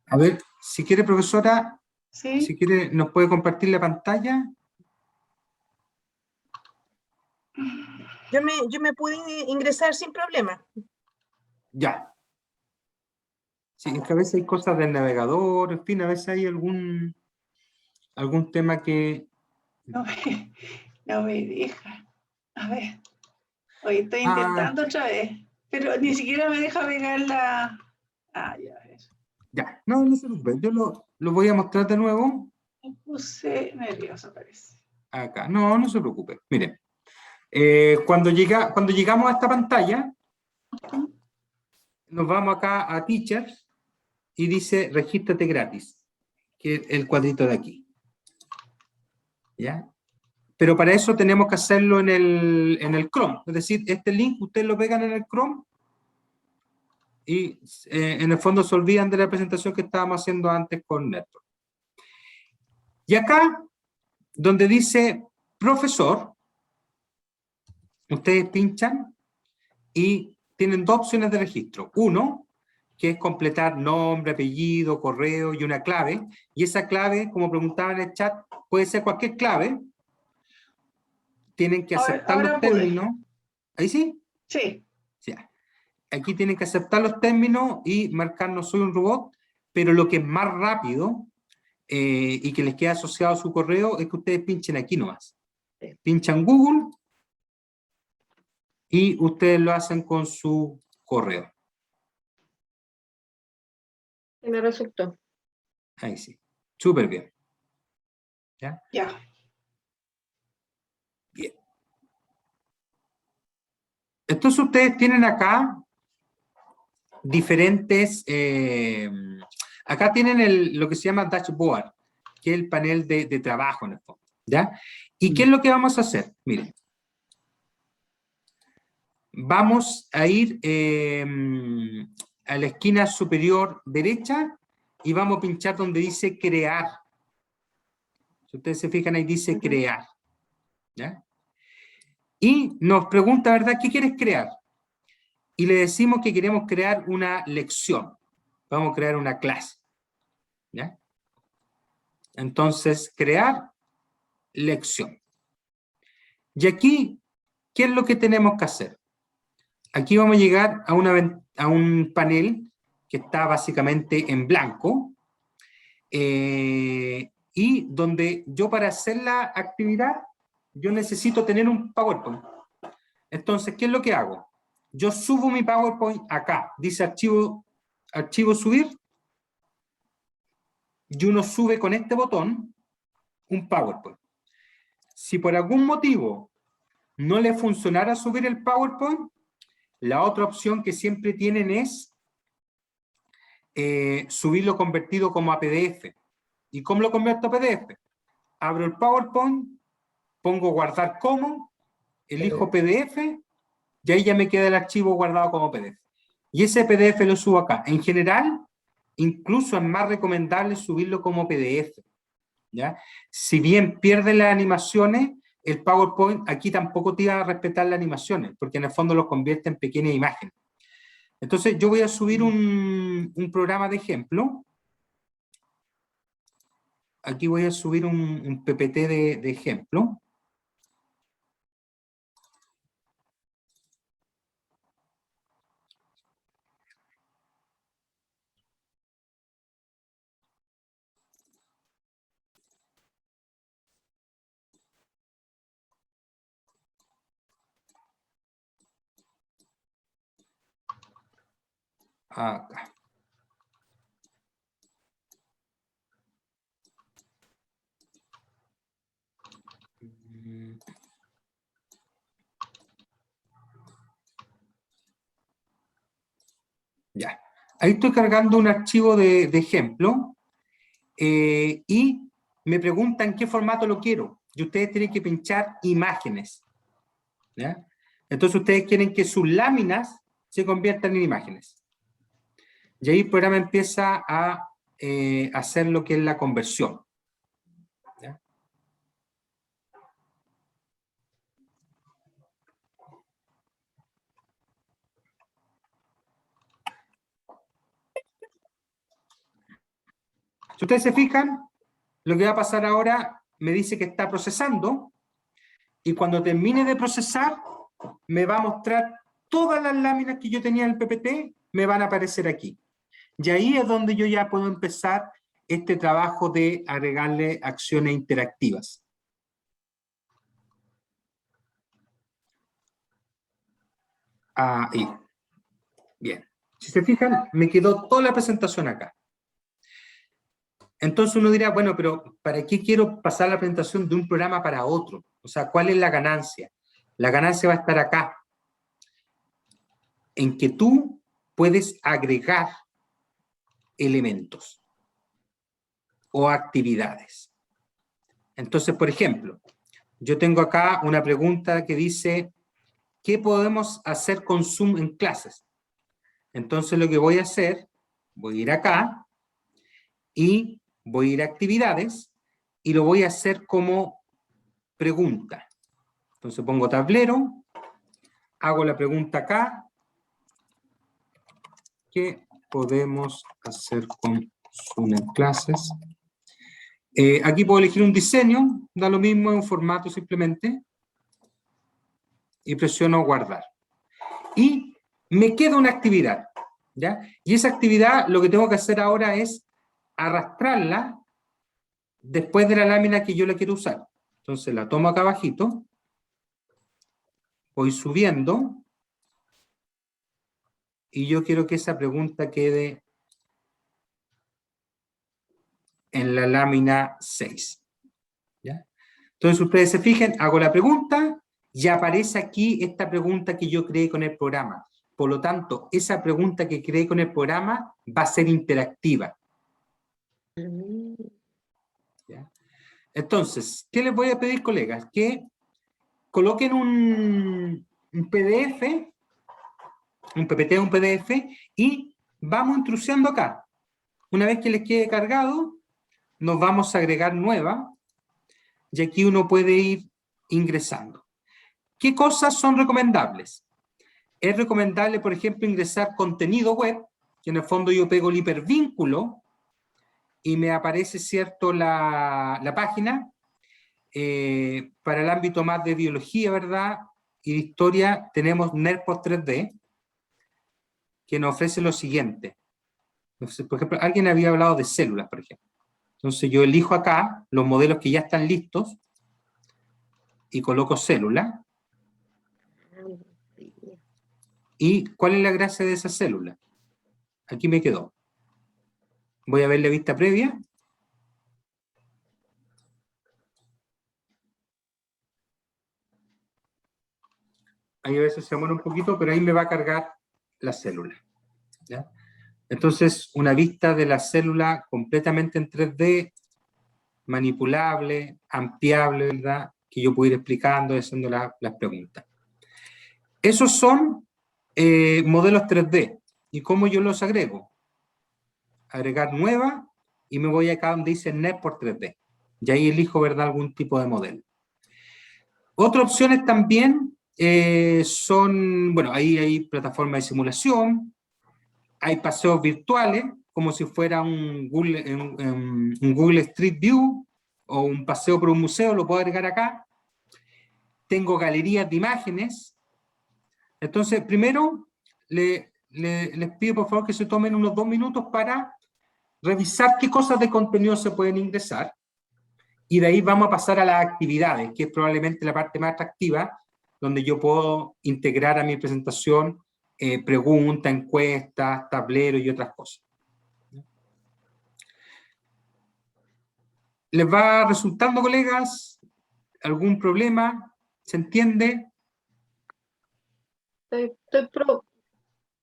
A ver, si quiere, profesora, ¿Sí? si quiere, nos puede compartir la pantalla. Yo me pude ingresar sin problema. Ya. Sí, es que a veces hay cosas del navegador, en fin, a veces hay algún tema que... No me deja. A ver. Hoy estoy intentando otra vez, pero ni siquiera me deja pegar la... Ah, ya ves. Ya, no se preocupe, yo lo voy a mostrar de nuevo. Me puse nerviosa, parece. Acá, no se preocupe. Miren, cuando llegamos a esta pantalla, nos vamos acá a Teachers y dice regístrate gratis, que es el cuadrito de aquí. ¿Ya? Pero para eso tenemos que hacerlo en el Chrome. Es decir, este link ustedes lo pegan en el Chrome y en el fondo se olvidan de la presentación que estábamos haciendo antes con Nerdport. Y acá, donde dice profesor, ustedes pinchan y tienen dos opciones de registro. Uno, que es completar nombre, apellido, correo y una clave. Y esa clave, como preguntaba en el chat, puede ser cualquier clave. Tienen que aceptar los términos. ¿Ahí sí? Sí. Ya. Aquí tienen que aceptar los términos y marcarnos soy un robot, pero lo que es más rápido y que les queda asociado a su correo es que ustedes pinchen aquí nomás. Pinchan Google y ustedes lo hacen con su correo. Me resultó. Ahí sí. Súper bien. ¿Ya? Ya. Bien. Entonces ustedes tienen acá diferentes... acá tienen lo que se llama dashboard, que es el panel de trabajo en el fondo. ¿Ya? ¿Y qué es lo que vamos a hacer? Miren. Vamos a ir a la esquina superior derecha y vamos a pinchar donde dice crear. Si ustedes se fijan ahí dice crear. ¿Ya? Y nos pregunta, ¿verdad? ¿Qué quieres crear? Y le decimos que queremos crear una lección. Vamos a crear una clase. ¿Ya? Entonces, crear lección. Y aquí, ¿qué es lo que tenemos que hacer? Aquí vamos a llegar a un panel que está básicamente en blanco y donde yo para hacer la actividad yo necesito tener un PowerPoint. Entonces, ¿qué es lo que hago? Yo subo mi PowerPoint acá, dice archivo subir y uno sube con este botón un PowerPoint. Si por algún motivo no le funcionara subir el PowerPoint, la otra opción que siempre tienen es subirlo convertido como a PDF. ¿Y cómo lo convierto a PDF? Abro el PowerPoint, pongo guardar como, elijo PDF y ahí ya me queda el archivo guardado como PDF. Y ese PDF lo subo acá. En general, incluso es más recomendable subirlo como PDF. ¿Ya? Si bien pierde las animaciones, el PowerPoint aquí tampoco te va a respetar las animaciones, porque en el fondo los convierte en pequeñas imágenes. Entonces yo voy a subir un programa de ejemplo. Aquí voy a subir un PPT de ejemplo. Acá. Ya. Ahí estoy cargando un archivo de ejemplo y me preguntan qué formato lo quiero. Y ustedes tienen que pinchar imágenes. ¿Ya? Entonces ustedes quieren que sus láminas se conviertan en imágenes. Y ahí el programa empieza a hacer lo que es la conversión. ¿Ya? Si ustedes se fijan, lo que va a pasar ahora me dice que está procesando y cuando termine de procesar me va a mostrar todas las láminas que yo tenía en el PPT, me van a aparecer aquí. Y ahí es donde yo ya puedo empezar este trabajo de agregarle acciones interactivas. Ahí. Bien. Si se fijan, me quedó toda la presentación acá. Entonces uno dirá, bueno, pero ¿para qué quiero pasar la presentación de un programa para otro? O sea, ¿cuál es la ganancia? La ganancia va a estar acá, en que tú puedes agregar elementos o actividades. Entonces, por ejemplo, yo tengo acá una pregunta que dice, ¿qué podemos hacer con Zoom en clases? Entonces lo que voy a hacer, voy a ir acá y voy a ir a actividades y lo voy a hacer como pregunta. Entonces pongo tablero, hago la pregunta acá, ¿qué podemos hacer con Zoom en clases? Aquí puedo elegir un diseño, da lo mismo, en un formato simplemente, y presiono guardar. Y me queda una actividad, ¿ya? Y esa actividad lo que tengo que hacer ahora es arrastrarla después de la lámina que yo la quiero usar. Entonces la tomo acá abajito, voy subiendo, y yo quiero que esa pregunta quede en la lámina 6. ¿Ya? Entonces ustedes se fijen, hago la pregunta y aparece aquí esta pregunta que yo creé con el programa. Por lo tanto, esa pregunta que creé con el programa va a ser interactiva. ¿Ya? Entonces, ¿qué les voy a pedir, colegas? Que coloquen un PDF, un PPT o un PDF, y vamos intrusiando acá. Una vez que les quede cargado, nos vamos a agregar nueva, y aquí uno puede ir ingresando. ¿Qué cosas son recomendables? Es recomendable, por ejemplo, ingresar contenido web, que en el fondo yo pego el hipervínculo y me aparece, ¿cierto?, la página. Para el ámbito más de biología, ¿verdad?, y de historia, tenemos NERPOS 3D, que nos ofrece lo siguiente. Por ejemplo, alguien había hablado de células, por ejemplo. Entonces yo elijo acá los modelos que ya están listos y coloco célula. ¿Y cuál es la gracia de esa célula? Aquí me quedó. Voy a ver la vista previa. Ahí a veces se demora un poquito, pero ahí me va a cargar la célula. ¿Ya? Entonces, una vista de la célula completamente en 3D, manipulable, ampliable, ¿verdad?, que yo puedo ir explicando y haciendo las preguntas. Esos son modelos 3D. ¿Y cómo yo los agrego? Agregar nueva, y me voy acá donde dice NERPOS 3D. Y ahí elijo, ¿verdad?, algún tipo de modelo. Otras opciones también son, bueno, ahí hay plataformas de simulación, hay paseos virtuales, como si fuera un Google Street View o un paseo por un museo, lo puedo agregar acá. Tengo galerías de imágenes. Entonces, primero, les pido por favor que se tomen unos 2 minutos para revisar qué cosas de contenido se pueden ingresar. Y de ahí vamos a pasar a las actividades, que es probablemente la parte más atractiva, donde yo puedo integrar a mi presentación preguntas, encuestas, tableros y otras cosas. ¿Les va resultando, colegas? ¿Algún problema? ¿Se entiende? Estoy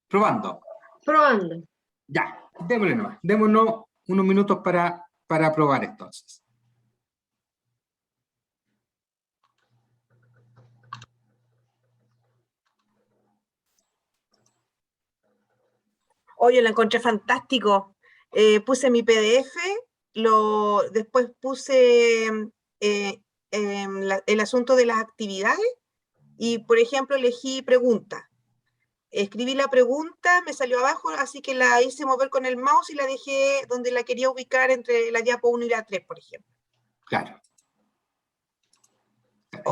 Probando. probando. Ya, démosle nomás. Démonos unos minutos para probar entonces. Oye, lo encontré fantástico. Puse mi PDF, después puse el asunto de las actividades y, por ejemplo, elegí pregunta. Escribí la pregunta, me salió abajo, así que la hice mover con el mouse y la dejé donde la quería ubicar entre la diapo 1 y la 3, por ejemplo. Claro.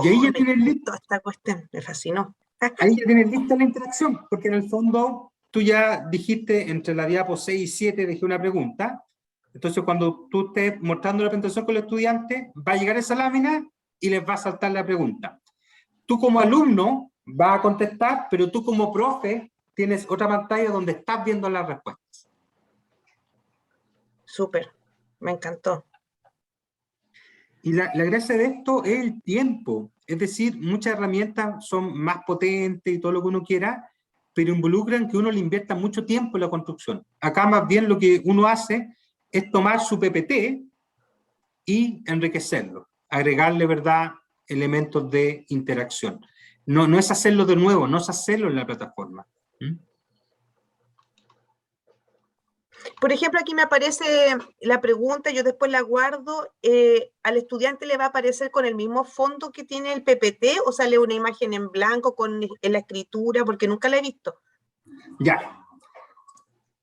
Y ahí ya tienes listo. Esta cuestión me fascinó. Ahí ya tienes lista la interacción, porque en el fondo tú ya dijiste entre la diapo 6 y 7 dejé una pregunta. Entonces cuando tú estés mostrando la presentación con los estudiantes, va a llegar esa lámina y les va a saltar la pregunta. Tú como alumno vas a contestar, pero tú como profe tienes otra pantalla donde estás viendo las respuestas. Súper, me encantó. Y la gracia de esto es el tiempo. Es decir, muchas herramientas son más potentes y todo lo que uno quiera, pero involucran que uno le invierta mucho tiempo en la construcción. Acá más bien lo que uno hace es tomar su PPT y enriquecerlo, agregarle, ¿verdad?, elementos de interacción. No es hacerlo de nuevo, no es hacerlo en la plataforma. Por ejemplo, aquí me aparece la pregunta, yo después la guardo, al estudiante le va a aparecer con el mismo fondo que tiene el PPT, o sale una imagen en blanco en la escritura, porque nunca la he visto. Ya.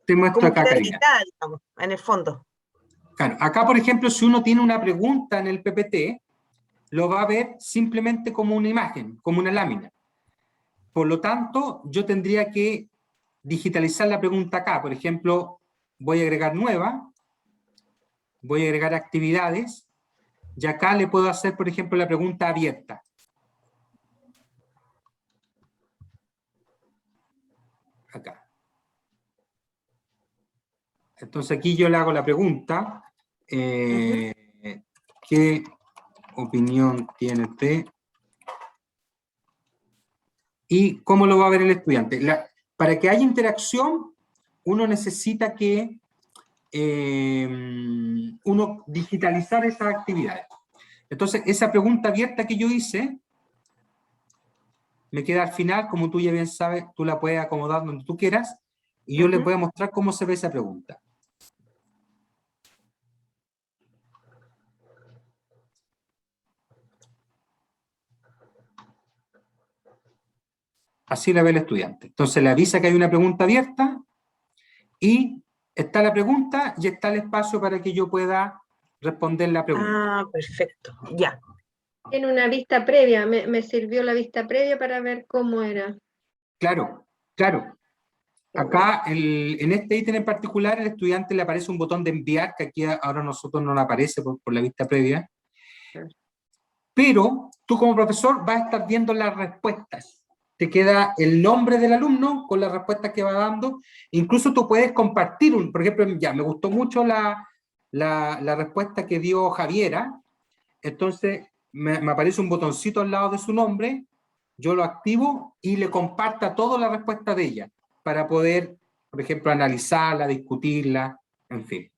Te muestro como acá, queda Karina. editada, digamos, en el fondo. Claro, acá, por ejemplo, si uno tiene una pregunta en el PPT, lo va a ver simplemente como una imagen, como una lámina. Por lo tanto, yo tendría que digitalizar la pregunta acá. Por ejemplo, voy a agregar nueva, voy a agregar actividades, y acá le puedo hacer, por ejemplo, la pregunta abierta. Acá. Entonces aquí yo le hago la pregunta, ¿qué opinión tiene usted? ¿Y cómo lo va a ver el estudiante? Para que haya interacción, uno necesita que uno digitalizar esas actividades. Entonces, esa pregunta abierta que yo hice, me queda al final, como tú ya bien sabes, tú la puedes acomodar donde tú quieras, y yo les voy a mostrar cómo se ve esa pregunta. Así la ve el estudiante. Entonces le avisa que hay una pregunta abierta y está la pregunta y está el espacio para que yo pueda responder la pregunta. Ah, perfecto, ya. En una vista previa, me sirvió la vista previa para ver cómo era. Claro, claro. Acá, en este ítem en particular, al estudiante le aparece un botón de enviar, que aquí ahora a nosotros no le aparece por la vista previa. Pero tú como profesor vas a estar viendo las respuestas. Te queda el nombre del alumno con las respuestas que va dando. Incluso tú puedes compartir, por ejemplo, ya me gustó mucho la respuesta que dio Javiera. Entonces me aparece un botoncito al lado de su nombre, yo lo activo y le comparto toda la respuesta de ella, para poder, por ejemplo, analizarla, discutirla, en fin.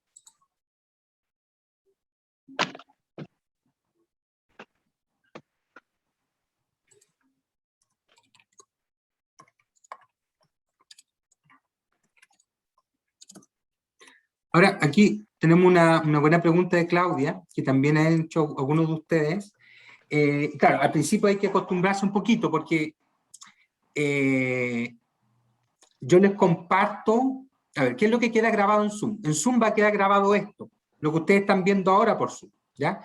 Ahora, aquí tenemos una buena pregunta de Claudia, que también han hecho algunos de ustedes. Claro, al principio hay que acostumbrarse un poquito, porque yo les comparto a ver, ¿qué es lo que queda grabado en Zoom? En Zoom va a quedar grabado esto, lo que ustedes están viendo ahora por Zoom, ¿ya?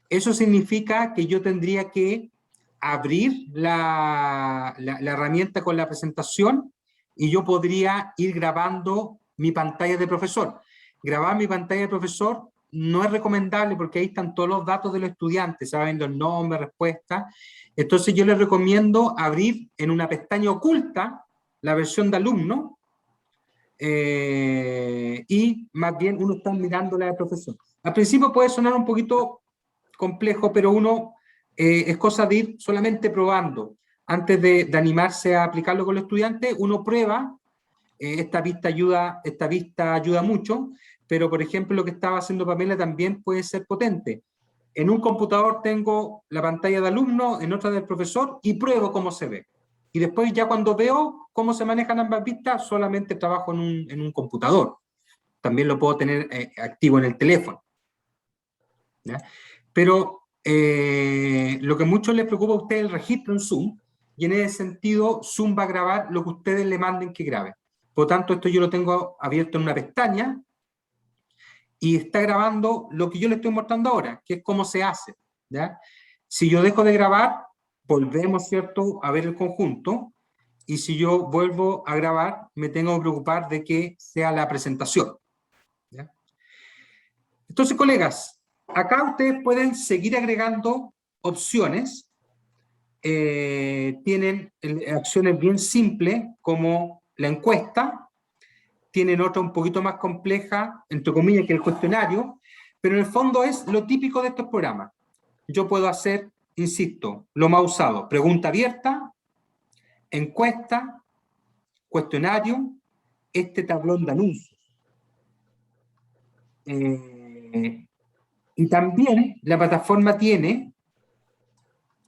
Eso significa que yo tendría que abrir la herramienta con la presentación y yo podría ir grabando mi pantalla de profesor. Grabar mi pantalla de profesor no es recomendable porque ahí están todos los datos de los estudiantes, saben los nombres, respuestas. Entonces yo les recomiendo abrir en una pestaña oculta la versión de alumno y más bien uno está mirando la de profesor. Al principio puede sonar un poquito complejo, pero uno es cosa de ir solamente probando. Antes de animarse a aplicarlo con los estudiantes, uno prueba, esta vista ayuda mucho, pero por ejemplo lo que estaba haciendo Pamela también puede ser potente. En un computador tengo la pantalla de alumno, en otra del profesor, y pruebo cómo se ve. Y después ya cuando veo cómo se manejan ambas vistas, solamente trabajo en un computador. También lo puedo tener activo en el teléfono, ¿ya? Pero lo que mucho les preocupa a ustedes es el registro en Zoom, y en ese sentido Zoom va a grabar lo que ustedes le manden que grabe. Por lo tanto, esto yo lo tengo abierto en una pestaña, y está grabando lo que yo le estoy mostrando ahora, que es cómo se hace, ¿ya? Si yo dejo de grabar, volvemos, ¿cierto?, a ver el conjunto, y si yo vuelvo a grabar, me tengo que preocupar de que sea la presentación, ¿ya? Entonces, colegas, acá ustedes pueden seguir agregando opciones. Tienen acciones bien simples, como la encuesta. Tienen otra un poquito más compleja, entre comillas, que el cuestionario, pero en el fondo es lo típico de estos programas. Yo puedo hacer, insisto, lo más usado: pregunta abierta, encuesta, cuestionario, este tablón de anuncios. Y también la plataforma tiene,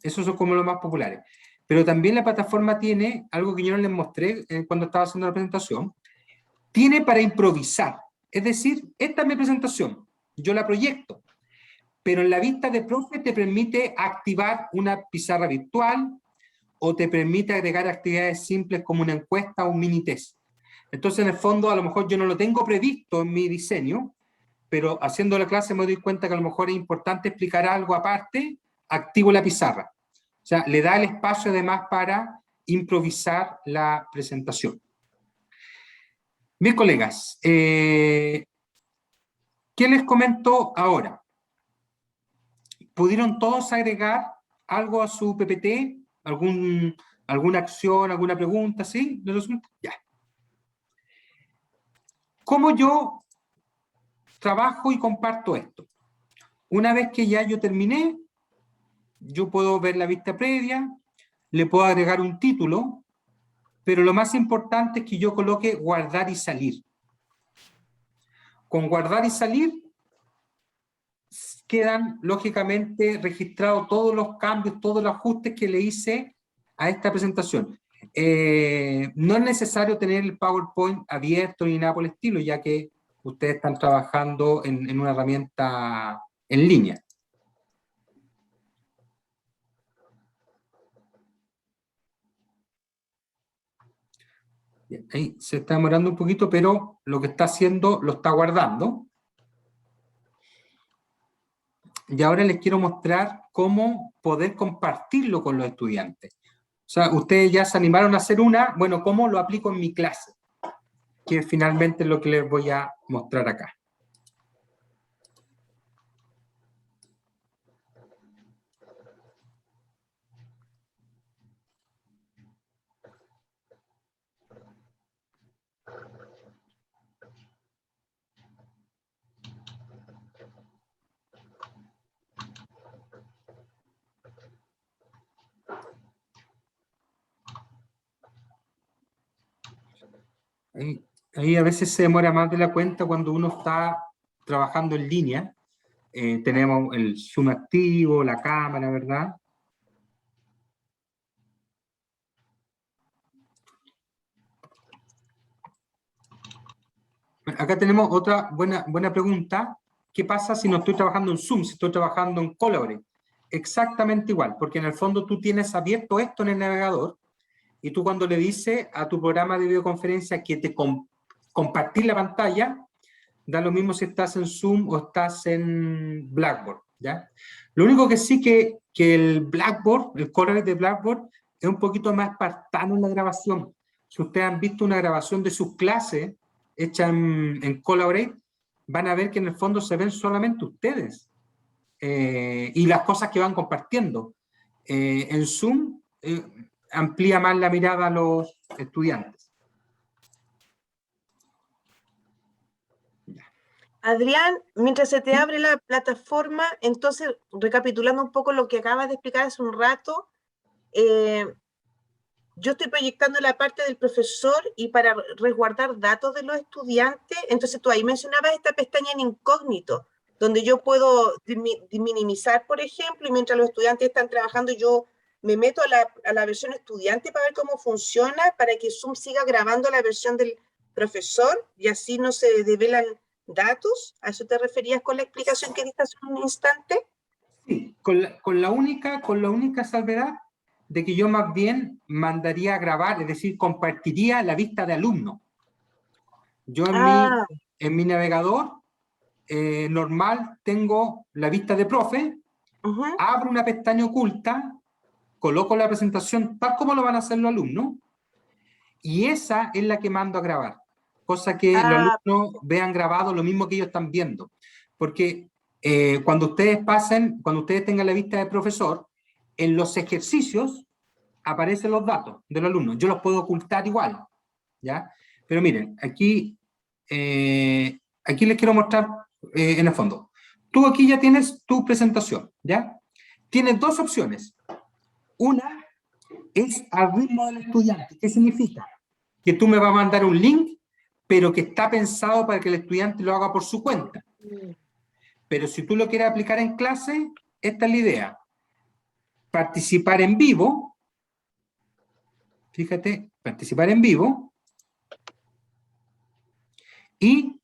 esos son como los más populares, pero también la plataforma tiene algo que yo no les mostré cuando estaba haciendo la presentación. Tiene para improvisar, es decir, esta es mi presentación, yo la proyecto, pero en la vista de profe te permite activar una pizarra virtual o te permite agregar actividades simples como una encuesta o un mini test. Entonces, en el fondo, a lo mejor yo no lo tengo previsto en mi diseño, pero haciendo la clase me doy cuenta que a lo mejor es importante explicar algo aparte, activo la pizarra. O sea, le da el espacio además para improvisar la presentación. Bien, colegas, ¿qué les comento ahora? ¿Pudieron todos agregar algo a su PPT? ¿Alguna acción, alguna pregunta? ¿Sí? ¿Les resulta? Ya. ¿Cómo yo trabajo y comparto esto? Una vez que ya yo terminé, yo puedo ver la vista previa, le puedo agregar un título, pero lo más importante es que yo coloque guardar y salir. Con guardar y salir quedan lógicamente registrados todos los cambios, todos los ajustes que le hice a esta presentación. No es necesario tener el PowerPoint abierto ni nada por el estilo, ya que ustedes están trabajando en una herramienta en línea. Bien, ahí se está demorando un poquito, pero lo que está haciendo lo está guardando. Y ahora les quiero mostrar cómo poder compartirlo con los estudiantes. O sea, ustedes ya se animaron a hacer una, bueno, ¿cómo lo aplico en mi clase? Que finalmente es lo que les voy a mostrar acá. Ahí a veces se demora más de la cuenta cuando uno está trabajando en línea. Tenemos el Zoom activo, la cámara, ¿verdad? Acá tenemos otra buena pregunta. ¿Qué pasa si no estoy trabajando en Zoom, si estoy trabajando en Collaborate? Exactamente igual, porque en el fondo tú tienes abierto esto en el navegador y tú cuando le dices a tu programa de videoconferencia que compartir la pantalla, da lo mismo si estás en Zoom o estás en Blackboard, ¿ya? Lo único que sí que el Blackboard, el Collaborate de Blackboard, es un poquito más espartano en la grabación. Si ustedes han visto una grabación de sus clases hecha en Collaborate, van a ver que en el fondo se ven solamente ustedes y las cosas que van compartiendo. En Zoom amplía más la mirada a los estudiantes. Adrián, mientras se te abre la plataforma, entonces, recapitulando un poco lo que acabas de explicar hace un rato, yo estoy proyectando la parte del profesor y para resguardar datos de los estudiantes, entonces tú ahí mencionabas esta pestaña en incógnito, donde yo puedo minimizar, por ejemplo, y mientras los estudiantes están trabajando, yo me meto a la versión estudiante para ver cómo funciona, para que Zoom siga grabando la versión del profesor y así no se develan datos. ¿A eso te referías con la explicación que diste hace un instante? Sí, con la única salvedad de que yo más bien mandaría a grabar, es decir, compartiría la vista de alumno. Yo en mi navegador normal tengo la vista de profe, abro una pestaña oculta, coloco la presentación tal como lo van a hacer los alumnos, y esa es la que mando a grabar, cosa que los alumnos vean grabado lo mismo que ellos están viendo. Porque cuando ustedes tengan la vista de profesor, en los ejercicios aparecen los datos del alumno. Yo los puedo ocultar igual, ¿ya? Pero miren, aquí les quiero mostrar en el fondo. Tú aquí ya tienes tu presentación, ¿ya? Tienes dos opciones. Una es al ritmo del estudiante. ¿Qué significa? Que tú me vas a mandar un link, pero que está pensado para que el estudiante lo haga por su cuenta. Pero si tú lo quieres aplicar en clase, esta es la idea. Participar en vivo. Fíjate, participar en vivo. Y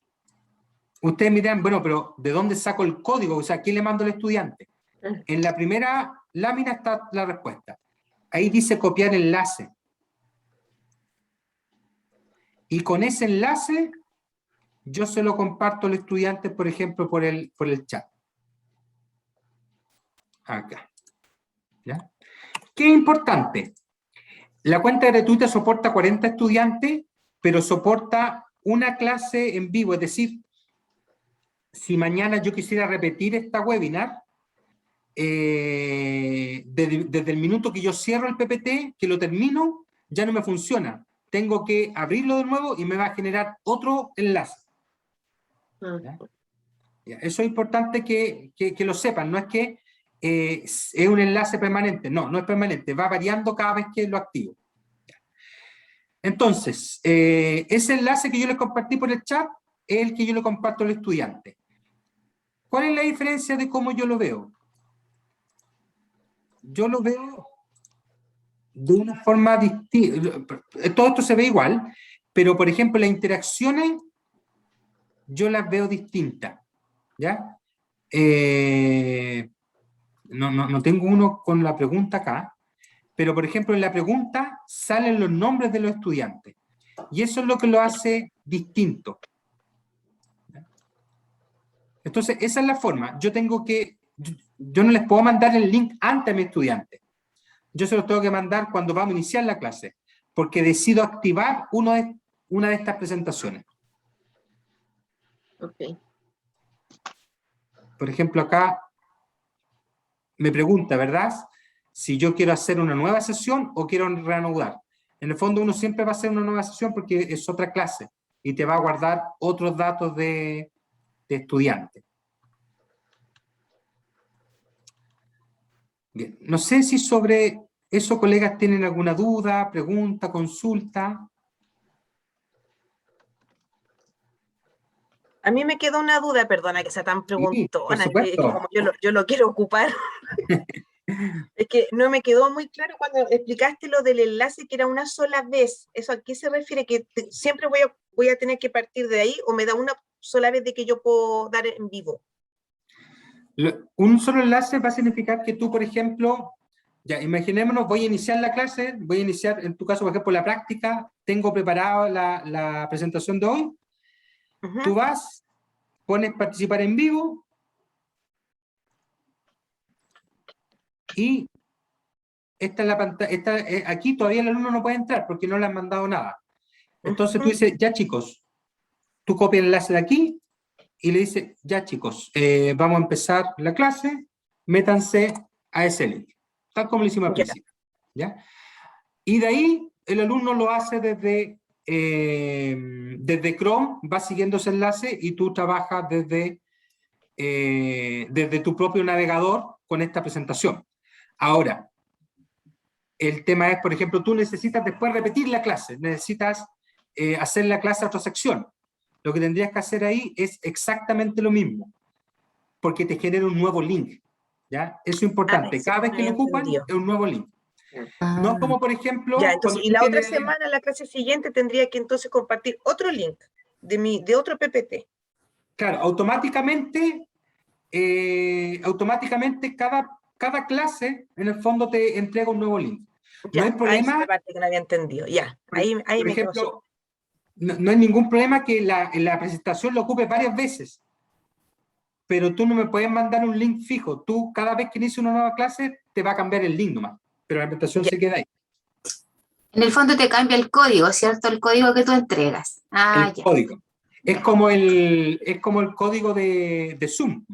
ustedes me dirán, bueno, pero ¿de dónde saco el código? O sea, ¿quién le mando al estudiante? En la primera lámina está la respuesta. Ahí dice copiar enlace. Y con ese enlace, yo se lo comparto al estudiante, por ejemplo, por el chat. Acá. ¿Ya? ¿Qué es importante? La cuenta gratuita soporta 40 estudiantes, pero soporta una clase en vivo. Es decir, si mañana yo quisiera repetir esta webinar, desde el minuto que yo cierro el PPT, que lo termino, ya no me funciona. Tengo que abrirlo de nuevo y me va a generar otro enlace. ¿Ya? Eso es importante que lo sepan. No es que es un enlace permanente. No, no es permanente. Va variando cada vez que lo activo. Entonces, ese enlace que yo les compartí por el chat es el que yo le comparto al estudiante. ¿Cuál es la diferencia de cómo yo lo veo? Yo lo veo de una forma distinta. Todo esto se ve igual, pero por ejemplo las interacciones yo las veo distintas, ¿ya? No tengo uno con la pregunta acá, pero por ejemplo en la pregunta salen los nombres de los estudiantes, y eso es lo que lo hace distinto. Entonces esa es la forma. Yo no les puedo mandar el link antes a mi estudiante. Yo se los tengo que mandar cuando vamos a iniciar la clase, porque decido activar una de estas presentaciones. Ok. Por ejemplo, acá me pregunta, ¿verdad? Si yo quiero hacer una nueva sesión o quiero reanudar. En el fondo uno siempre va a hacer una nueva sesión porque es otra clase y te va a guardar otros datos de estudiante. Bien, no sé si sobre eso, colegas, tienen alguna duda, pregunta, consulta. A mí me quedó una duda, perdona que sea tan preguntona, sí, que como yo lo quiero ocupar. Es que no me quedó muy claro cuando explicaste lo del enlace, que era una sola vez. ¿Eso a qué se refiere? ¿Que siempre voy a tener que partir de ahí o me da una sola vez de que yo puedo dar en vivo? Un solo enlace va a significar que tú, por ejemplo, Ya, imaginémonos, voy a iniciar la clase, voy a iniciar, en tu caso, por ejemplo, la práctica, tengo preparada la presentación de hoy, tú vas, pones participar en vivo, y esta es la pantalla, aquí todavía el alumno no puede entrar porque no le han mandado nada. Entonces tú dices, ya chicos, tú copias el enlace de aquí, y le dices, ya chicos, vamos a empezar la clase, métanse a ese link, tal como lo hicimos al principio. ¿Ya? Y de ahí el alumno lo hace desde Chrome, va siguiendo ese enlace y tú trabajas desde tu propio navegador con esta presentación. Ahora, el tema es, por ejemplo, tú necesitas después repetir la clase, necesitas hacer la clase a otra sección. Lo que tendrías que hacer ahí es exactamente lo mismo, porque te genera un nuevo link. ¿Ya? Eso es importante. Cada vez que lo ocupan, es un nuevo link. No como, por ejemplo... Ya, entonces, y la otra semana, la clase siguiente, tendría que entonces compartir otro link de otro PPT. Claro, automáticamente cada clase, en el fondo, te entrega un nuevo link. Ya, no hay problema... Ahí parte que no había entendido. Ya, ahí por me ejemplo, no hay ningún problema que la presentación lo ocupe varias veces, pero tú no me puedes mandar un link fijo. Tú, cada vez que inicies una nueva clase, te va a cambiar el link nomás, pero la presentación se queda ahí. En el fondo te cambia el código, ¿cierto? El código que tú entregas. El código. Es como el código de Zoom.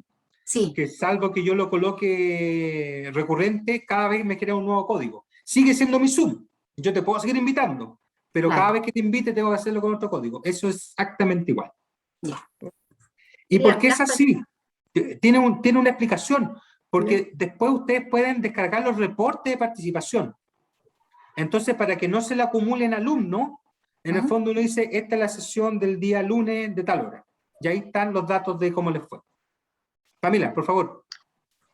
Sí. Que salvo que yo lo coloque recurrente, cada vez me crea un nuevo código. Sigue siendo mi Zoom. Yo te puedo seguir invitando, pero cada vez que te invite tengo que hacerlo con otro código. Eso es exactamente igual. ¿Y por qué es así? Tiene una explicación. Porque después ustedes pueden descargar los reportes de participación. Entonces, para que no se le acumulen alumnos, en el fondo uno dice, esta es la sesión del día lunes de tal hora. Y ahí están los datos de cómo les fue. Pamela, por favor.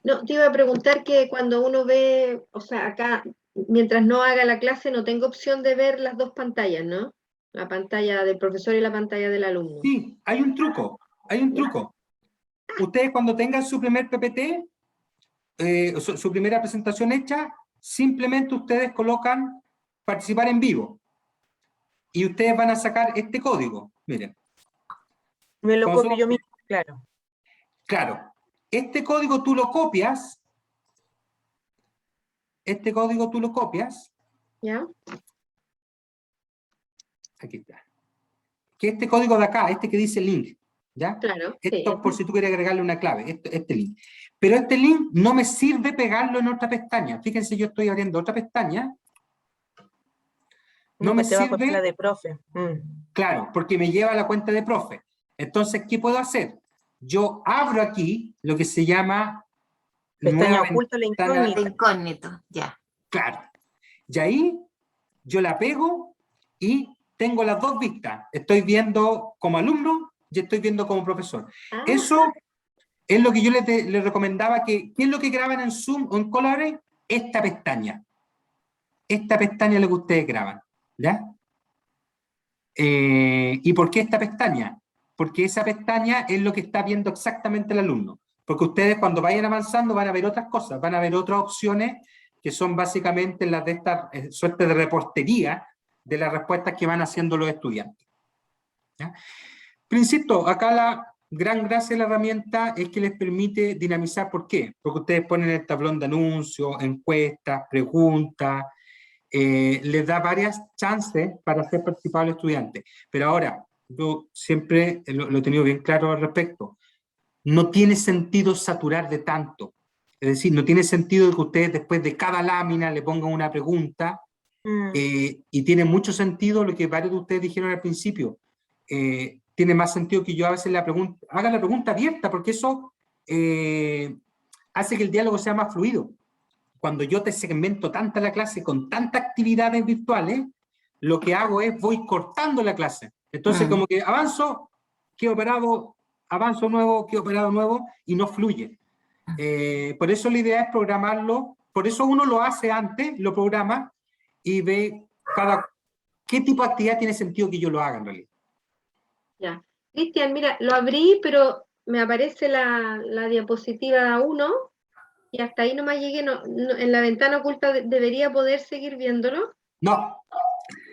No, te iba a preguntar que cuando uno ve, o sea, acá, mientras no haga la clase, no tengo opción de ver las dos pantallas, ¿no? La pantalla del profesor y la pantalla del alumno. Sí, hay un truco, truco. Ustedes cuando tengan su primer PPT, su primera presentación hecha, simplemente ustedes colocan participar en vivo. Y ustedes van a sacar este código, miren. Me lo copio yo mismo, claro. Claro. Este código tú lo copias. ¿Ya? Aquí está. Que este código de acá, este que dice link, ¿ya? Claro. Esto es por si tú quieres agregarle una clave, este link. Pero este link no me sirve pegarlo en otra pestaña. Fíjense, yo estoy abriendo otra pestaña. No me sirve. La de profe. Claro, porque me lleva a la cuenta de profe. Entonces, ¿qué puedo hacer? Yo abro aquí lo que se llama pestaña oculta, la incógnito, ya. Claro. Y ahí yo la pego y tengo las dos vistas. Estoy viendo como alumno y estoy viendo como profesor. Eso es lo que yo les recomendaba, ¿qué es lo que graban en Zoom o en Colabore? Esta pestaña. Esta pestaña es lo que ustedes graban. ¿Ya? ¿Y por qué esta pestaña? Porque esa pestaña es lo que está viendo exactamente el alumno. Porque ustedes cuando vayan avanzando van a ver otras cosas, van a ver otras opciones que son básicamente las de esta suerte de reportería de las respuestas que van haciendo los estudiantes. ¿Ya? Pero insisto, acá la gran gracia de la herramienta es que les permite dinamizar. ¿Por qué? Porque ustedes ponen el tablón de anuncios, encuestas, preguntas, les da varias chances para hacer participar al estudiante. Pero ahora, yo siempre lo he tenido bien claro al respecto, no tiene sentido saturar de tanto. Es decir, no tiene sentido que ustedes después de cada lámina le pongan una pregunta, y tiene mucho sentido lo que varios de ustedes dijeron al principio. Tiene más sentido que yo a veces haga la pregunta abierta, porque eso hace que el diálogo sea más fluido. Cuando yo te segmento tanta la clase con tantas actividades virtuales, lo que hago es voy cortando la clase. Entonces como que avanzo, quedo parado, avanzo nuevo, quedo parado nuevo, y no fluye. Por eso la idea es programarlo, por eso uno lo hace antes, lo programa, y ve qué tipo de actividad tiene sentido que yo lo haga en realidad. Ya. Cristian, mira, lo abrí, pero me aparece la diapositiva 1 Y hasta ahí nomás llegué, en la ventana oculta debería poder seguir viéndolo. No,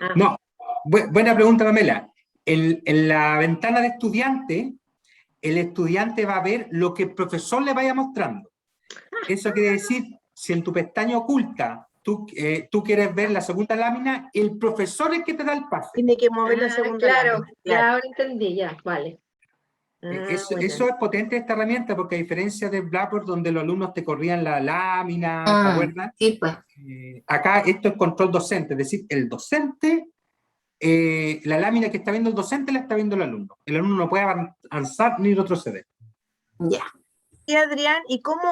Ah. no. Buena pregunta, Pamela. En la ventana de estudiante, el estudiante va a ver lo que el profesor le vaya mostrando. Eso quiere decir, si en tu pestaña oculta tú quieres ver la segunda lámina, el profesor es el que te da el pase. Tiene que mover la segunda claro, lámina. ya ahora entendí, ya, vale. Eso Bueno. es potente esta herramienta, porque a diferencia de Blackboard, donde los alumnos te corrían la lámina, ¿te acuerdas? Sí, pues. Acá esto es control docente, es decir, el docente, la lámina que está viendo el docente la está viendo el alumno. El alumno no puede avanzar ni retroceder. Ya. Y Adrián, ¿y cómo,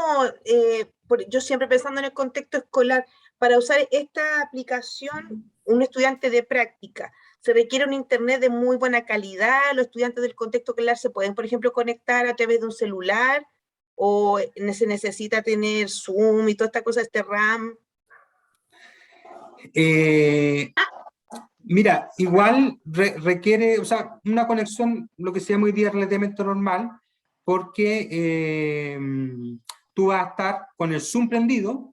yo siempre pensando en el contexto escolar, para usar esta aplicación, un estudiante de práctica, ¿se requiere un internet de muy buena calidad? ¿Los estudiantes del contexto escolar se pueden, por ejemplo, conectar a través de un celular? ¿O se necesita tener Zoom y toda esta cosa, este RAM? Mira, igual requiere, o sea, una conexión, lo que se llama hoy día relativamente normal, porque tú vas a estar con el Zoom prendido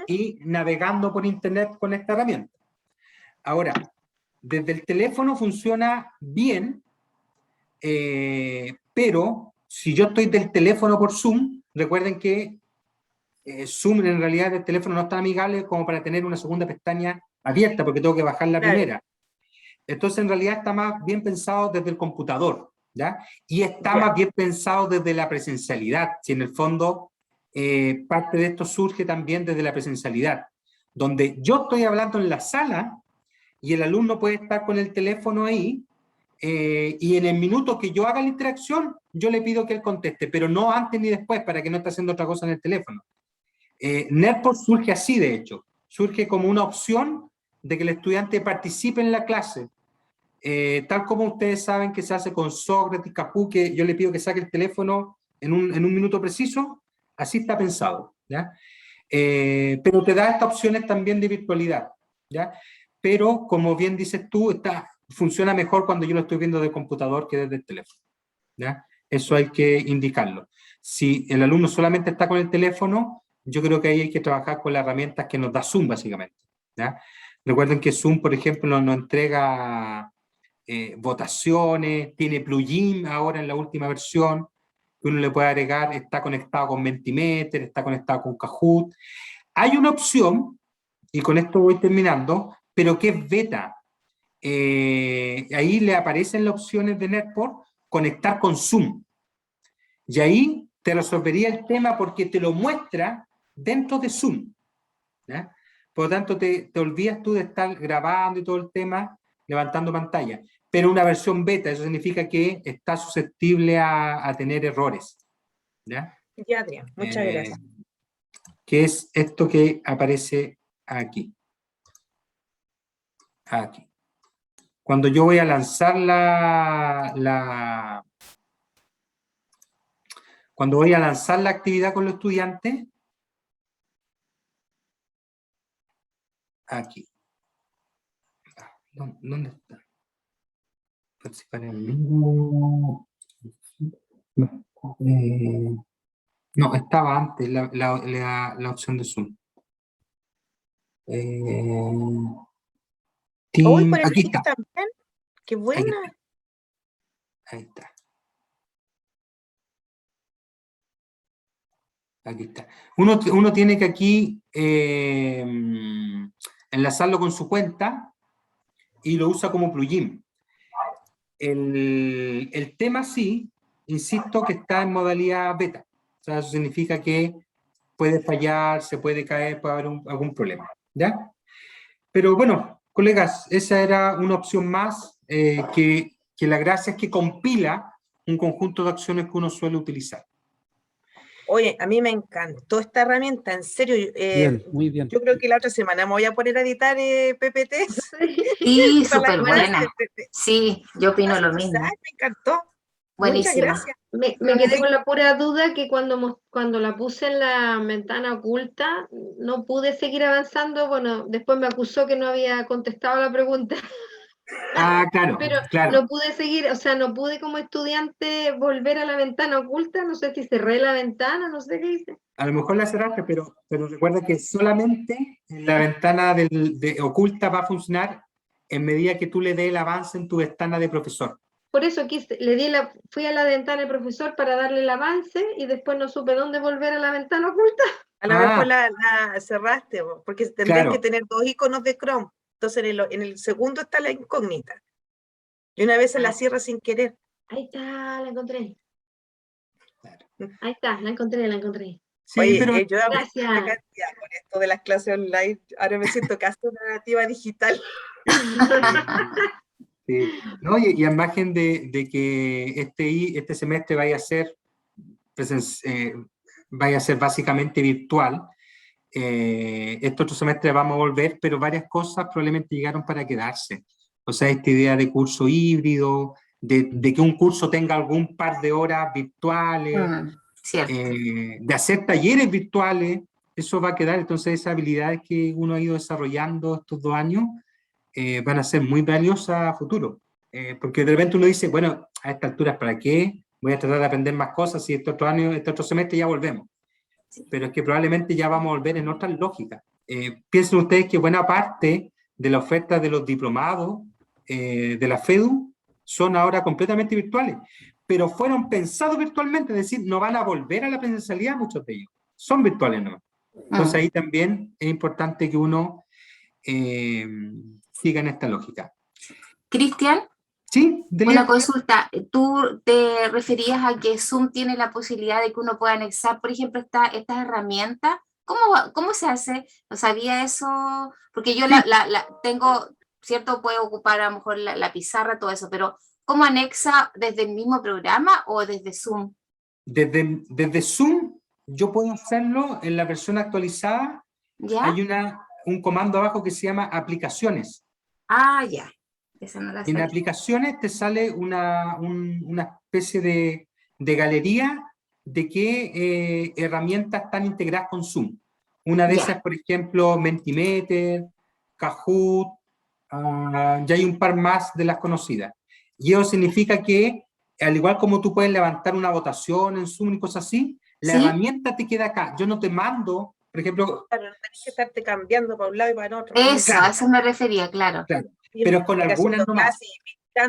y navegando por internet con esta herramienta. Ahora, desde el teléfono funciona bien, pero si yo estoy del teléfono por Zoom, recuerden que Zoom en realidad del teléfono no es tan amigable como para tener una segunda pestaña abierta, porque tengo que bajar la primera. Entonces, en realidad está más bien pensado desde el computador, ¿ya? Y está más bien pensado desde la presencialidad, si en el fondo parte de esto surge también desde la presencialidad, donde yo estoy hablando en la sala y el alumno puede estar con el teléfono ahí, y en el minuto que yo haga la interacción, yo le pido que él conteste, pero no antes ni después, para que no esté haciendo otra cosa en el teléfono. Netport surge así, de hecho, surge como una opción de que el estudiante participe en la clase, tal como ustedes saben que se hace con Sócrates, Capú, que yo le pido que saque el teléfono en un minuto preciso, así está pensado, ¿ya? Pero te da estas opciones también de virtualidad, ¿ya? Pero, como bien dices tú, funciona mejor cuando yo lo estoy viendo de computador que desde el teléfono, ¿ya? Eso hay que indicarlo. Si el alumno solamente está con el teléfono, yo creo que ahí hay que trabajar con las herramientas que nos da Zoom, básicamente, ¿ya? Recuerden que Zoom, por ejemplo, nos entrega votaciones, tiene plugin ahora en la última versión, que uno le puede agregar, está conectado con Mentimeter, está conectado con Kahoot. Hay una opción, y con esto voy terminando, pero que es beta. Ahí le aparecen las opciones de Netport, conectar con Zoom. Y ahí te resolvería el tema porque te lo muestra dentro de Zoom, ¿ya? Por lo tanto, te olvidas tú de estar grabando y todo el tema, levantando pantalla. Pero una versión beta, eso significa que está susceptible a tener errores, ¿ya? Ya, Adrián, muchas gracias. Que es esto que aparece aquí. Aquí. Cuando yo voy a lanzar cuando voy a lanzar la actividad con los estudiantes, aquí. ¿Dónde está? Participar en vivo. No, estaba antes la opción de Zoom. Hoy por el aquí link está. también. Qué buena. Ahí está. Aquí está. Uno tiene que aquí enlazarlo con su cuenta y lo usa como plugin. El tema sí, insisto, que está en modalidad beta. O sea, eso significa que puede fallar, se puede caer, puede haber algún problema, ¿ya? Pero bueno, colegas, esa era una opción más, que la gracia es que compila un conjunto de acciones que uno suele utilizar. Oye, a mí me encantó esta herramienta, en serio. Bien, muy bien. Yo creo que la otra semana me voy a poner a editar PPTs. Sí, súper buena. Sí, yo opino lo mismo. Me encantó. Buenísima. Muchas gracias. Me quedé con la pura duda que cuando la puse en la ventana oculta, no pude seguir avanzando. Bueno, después me acusó que no había contestado la pregunta. Ah, claro, pero claro. no pude seguir, o sea, no pude como estudiante volver a la ventana oculta, no sé si cerré la ventana, no sé qué hice. A lo mejor la cerraste, pero recuerda que solamente la ventana oculta va a funcionar en medida que tú le des el avance en tu ventana de profesor. Por eso fui a la ventana del profesor para darle el avance y después no supe dónde volver a la ventana oculta. A lo mejor la cerraste, porque tendrías que tener 2 iconos de Chrome. Entonces en el segundo está la incógnita. Y una vez se la cierra sin querer. Ahí está, la encontré. Claro. Ahí está, la encontré. Sí, oye, pero yo aprendí una cantidad con esto de las clases online. Ahora me siento casi una nativa digital. Sí. No, y al margen de que este semestre vaya a ser básicamente virtual, este otro semestre vamos a volver, pero varias cosas probablemente llegaron para quedarse. O sea, esta idea de curso híbrido, de que un curso tenga algún par de horas virtuales, de hacer talleres virtuales, eso va a quedar. Entonces esas habilidades que uno ha ido desarrollando estos 2 años van a ser muy valiosas a futuro. Porque de repente uno dice, bueno, a esta altura, ¿para qué? Voy a tratar de aprender más cosas y este otro semestre ya volvemos. Pero es que probablemente ya vamos a volver en otras lógicas. Piensen ustedes que buena parte de la oferta de los diplomados de la FEDU son ahora completamente virtuales, pero fueron pensados virtualmente, es decir, no van a volver a la presencialidad muchos de ellos, son virtuales nomás. Entonces ahí también es importante que uno siga en esta lógica. Cristian, sí, una consulta. ¿Tú te referías a que Zoom tiene la posibilidad de que uno pueda anexar, por ejemplo, estas herramientas? ¿Cómo se hace? ¿No sabía eso? Porque yo la tengo, ¿cierto? Puedo ocupar a lo mejor la pizarra, todo eso, pero ¿cómo anexa desde el mismo programa o desde Zoom? Desde Zoom yo puedo hacerlo en la versión actualizada. ¿Ya? Hay un comando abajo que se llama aplicaciones. Ah, ya. Esa no la en aplicaciones te sale una especie de galería de qué herramientas están integradas con Zoom. Una de esas, por ejemplo, Mentimeter, Kahoot, ya hay un par más de las conocidas. Y eso significa que, al igual como tú puedes levantar una votación en Zoom y cosas así, la herramienta te queda acá. Yo no te mando, por ejemplo... Claro, no tenés que estarte cambiando para un lado y para el otro. Eso, a eso me refería, claro. Pero con algunas nomás.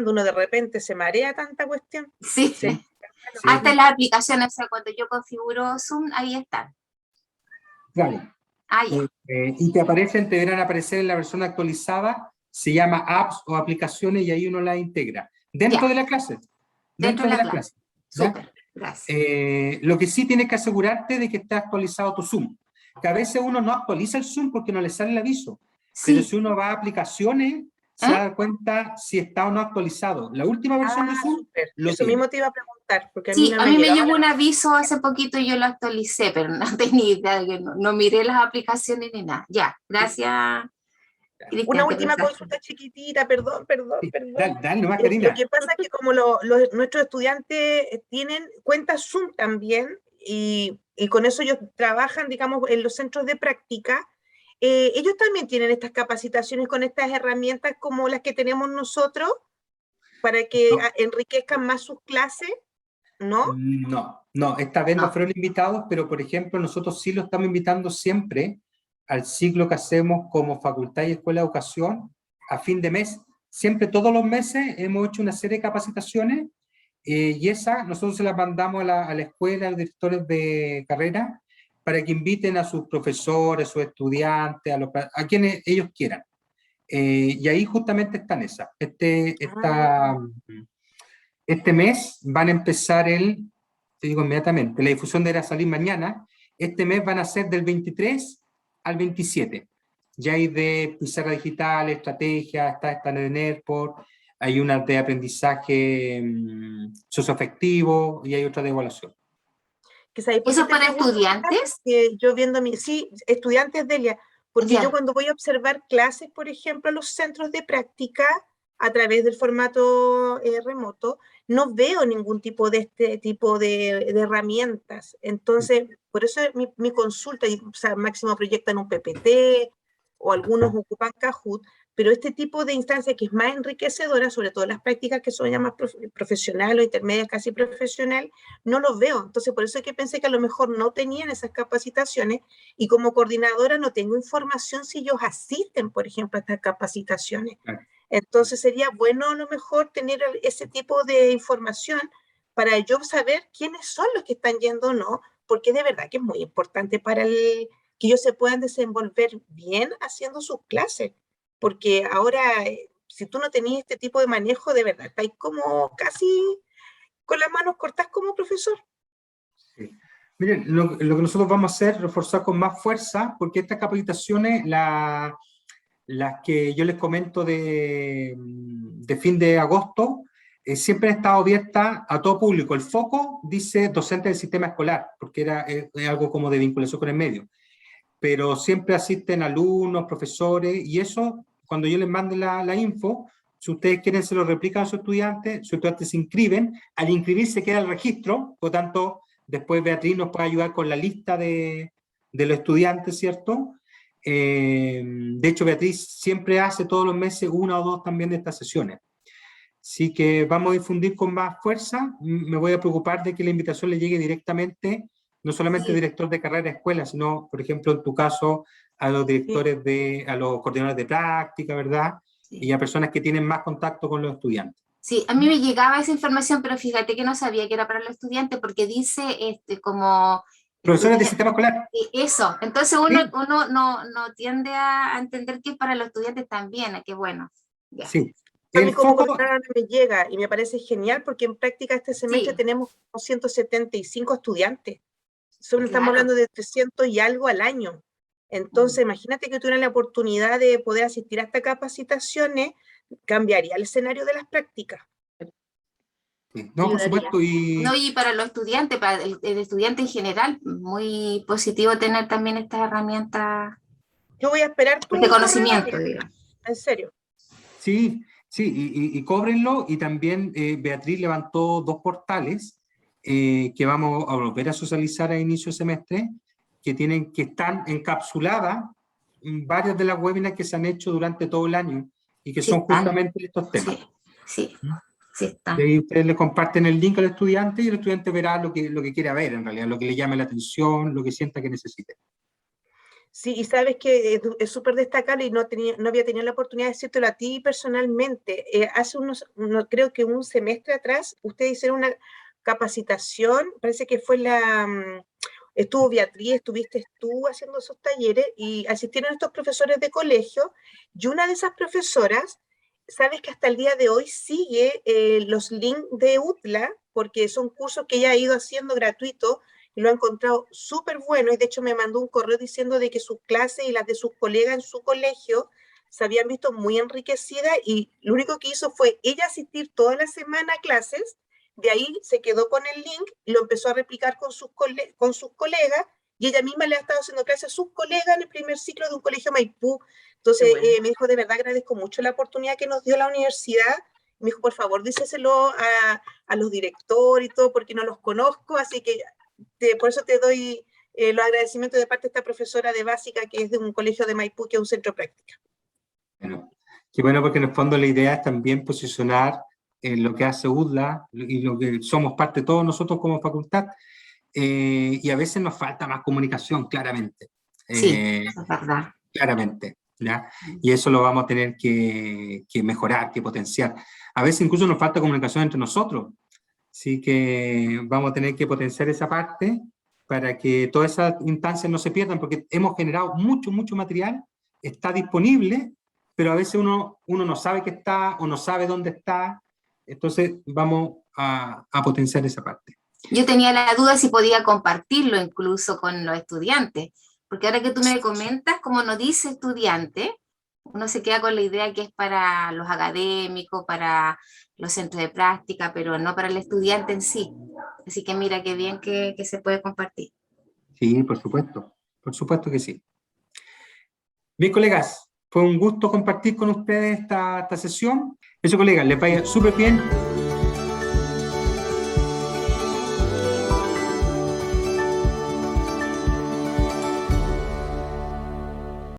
Uno de repente se marea tanta cuestión. Sí. Hasta las aplicaciones, o sea, cuando yo configuro Zoom, ahí están. Claro. Y te deberán aparecer en la versión actualizada, se llama apps o aplicaciones y ahí uno las integra. Dentro de la clase. Dentro de la clase. Súper, gracias. Lo que sí tienes que asegurarte de que está actualizado tu Zoom. Que a veces uno no actualiza el Zoom porque no le sale el aviso. Sí. Pero si uno va a aplicaciones, se da cuenta si está o no actualizado. La última versión de Zoom eso mismo te iba a preguntar. Porque a mí me llegó un aviso hace poquito y yo lo actualicé, pero no tenía idea de que no miré las aplicaciones ni nada. Ya, gracias. Una última consulta chiquitita, perdón. Dale, nomás, Karina. Lo que pasa es que como nuestros estudiantes tienen cuentas Zoom también, y con eso ellos trabajan, digamos, en los centros de práctica, ellos también tienen estas capacitaciones con estas herramientas como las que tenemos nosotros, para que enriquezcan más sus clases, ¿no? No, esta vez no fueron invitados, pero por ejemplo nosotros sí lo estamos invitando siempre al ciclo que hacemos como Facultad y Escuela de Educación a fin de mes. Siempre, todos los meses, hemos hecho una serie de capacitaciones y nosotros se las mandamos a la escuela, a los directores de carrera, para que inviten a sus profesores, a sus estudiantes, a quienes ellos quieran. Y ahí justamente están esas. Este mes van a empezar te digo inmediatamente, la difusión deberá salir mañana. Este mes van a ser del 23 al 27. Ya hay de pizarra digital, estrategia, está de NERPOR, hay una de aprendizaje socioafectivo y hay otra de evaluación. ¿Eso para estudiantes? Yo viendo sí, estudiantes, Delia, porque yo cuando voy a observar clases, por ejemplo, a los centros de práctica, a través del formato remoto, no veo ningún tipo de este tipo de herramientas. Entonces, por eso mi consulta, o sea, máximo proyectan un PPT, o algunos ocupan Kahoot, pero este tipo de instancia que es más enriquecedora, sobre todo las prácticas que son ya más profesional o intermedias, casi profesional, no los veo. Entonces, por eso es que pensé que a lo mejor no tenían esas capacitaciones, y como coordinadora no tengo información si ellos asisten, por ejemplo, a estas capacitaciones. Entonces, sería bueno a lo mejor tener ese tipo de información para yo saber quiénes son los que están yendo o no, porque de verdad que es muy importante para que ellos se puedan desenvolver bien haciendo sus clases. Porque ahora, si tú no tenías este tipo de manejo, de verdad, estáis como casi con las manos cortadas como profesor. Sí. Miren, lo que nosotros vamos a hacer es reforzar con más fuerza, porque estas capacitaciones, las que yo les comento de fin de agosto, siempre han estado abiertas a todo público. El foco dice docentes del sistema escolar, porque es algo como de vinculación con el medio. Pero siempre asisten alumnos, profesores, y eso, cuando yo les mande la info, si ustedes quieren se lo replican a sus estudiantes se inscriben, al inscribirse queda el registro, por lo tanto, después Beatriz nos puede ayudar con la lista de los estudiantes, ¿cierto? De hecho, Beatriz siempre hace todos los meses 1 o 2 también de estas sesiones. Así que vamos a difundir con más fuerza. Me voy a preocupar de que la invitación le llegue directamente, no solamente director de carrera de escuela, sino, por ejemplo, en tu caso, a los directores a los coordinadores de práctica, ¿verdad? Sí. Y a personas que tienen más contacto con los estudiantes. Sí, a mí me llegaba esa información, pero fíjate que no sabía que era para los estudiantes, porque dice como... Profesores del sistema escolar. Eso, entonces uno no tiende a entender que es para los estudiantes también, qué bueno. Ya. Sí. A mí como coordinadora me llega y me parece genial, porque en práctica este semestre tenemos 175 estudiantes. Estamos hablando de 300 y algo al año. Entonces, imagínate que tuvieran la oportunidad de poder asistir a estas capacitaciones, cambiaría el escenario de las prácticas. No, por supuesto. Y para los estudiantes, para el estudiante en general, muy positivo tener también estas herramientas. Yo voy a esperar tu conocimiento, digamos. En serio. Sí, y cóbrenlo. Y también Beatriz levantó 2 portales que vamos a volver a socializar a inicio de semestre, que están encapsuladas varias de las webinars que se han hecho durante todo el año y que son justamente estos temas. Sí está. Y ahí ustedes le comparten el link al estudiante y el estudiante verá lo que quiera ver, en realidad, lo que le llame la atención, lo que sienta que necesite. Sí, y sabes que es súper destacable, y no había tenido la oportunidad de decírtelo a ti personalmente. Hace creo que un semestre atrás, ustedes hicieron una capacitación, parece que fue estuvo Beatriz, estuviste tú haciendo esos talleres, y asistieron estos profesores de colegio, y una de esas profesoras, sabes que hasta el día de hoy sigue los links de UTLA, porque son cursos que ella ha ido haciendo gratuitos, y lo ha encontrado súper bueno, y de hecho me mandó un correo diciendo de que sus clases y las de sus colegas en su colegio se habían visto muy enriquecidas, y lo único que hizo fue ella asistir toda la semana a clases. De ahí se quedó con el link y lo empezó a replicar con sus colegas, y ella misma le ha estado haciendo clases a sus colegas en el primer ciclo de un colegio Maipú. Entonces me dijo, de verdad agradezco mucho la oportunidad que nos dio la universidad. Me dijo, por favor, díselo a los directores y todo, porque no los conozco, así que por eso te doy los agradecimientos de parte de esta profesora de básica, que es de un colegio de Maipú, que es un centro de práctica. Bueno, qué bueno, porque en el fondo la idea es también posicionar lo que hace UTLA y lo que somos parte de todos nosotros como facultad, y a veces nos falta más comunicación, claramente. Sí, es verdad. Claramente, ¿ya? Y eso lo vamos a tener que mejorar, que potenciar. A veces incluso nos falta comunicación entre nosotros, así que vamos a tener que potenciar esa parte para que todas esas instancias no se pierdan, porque hemos generado mucho material, está disponible, pero a veces uno no sabe que está o no sabe dónde está. Entonces vamos a potenciar esa parte. Yo tenía la duda si podía compartirlo incluso con los estudiantes, porque ahora que tú me comentas, como no dice estudiante, uno se queda con la idea que es para los académicos, para los centros de práctica, pero no para el estudiante en sí. Así que mira qué bien que se puede compartir. Sí, por supuesto que sí. Bien, colegas, fue un gusto compartir con ustedes esta sesión. Eso, colegas, les vaya súper bien.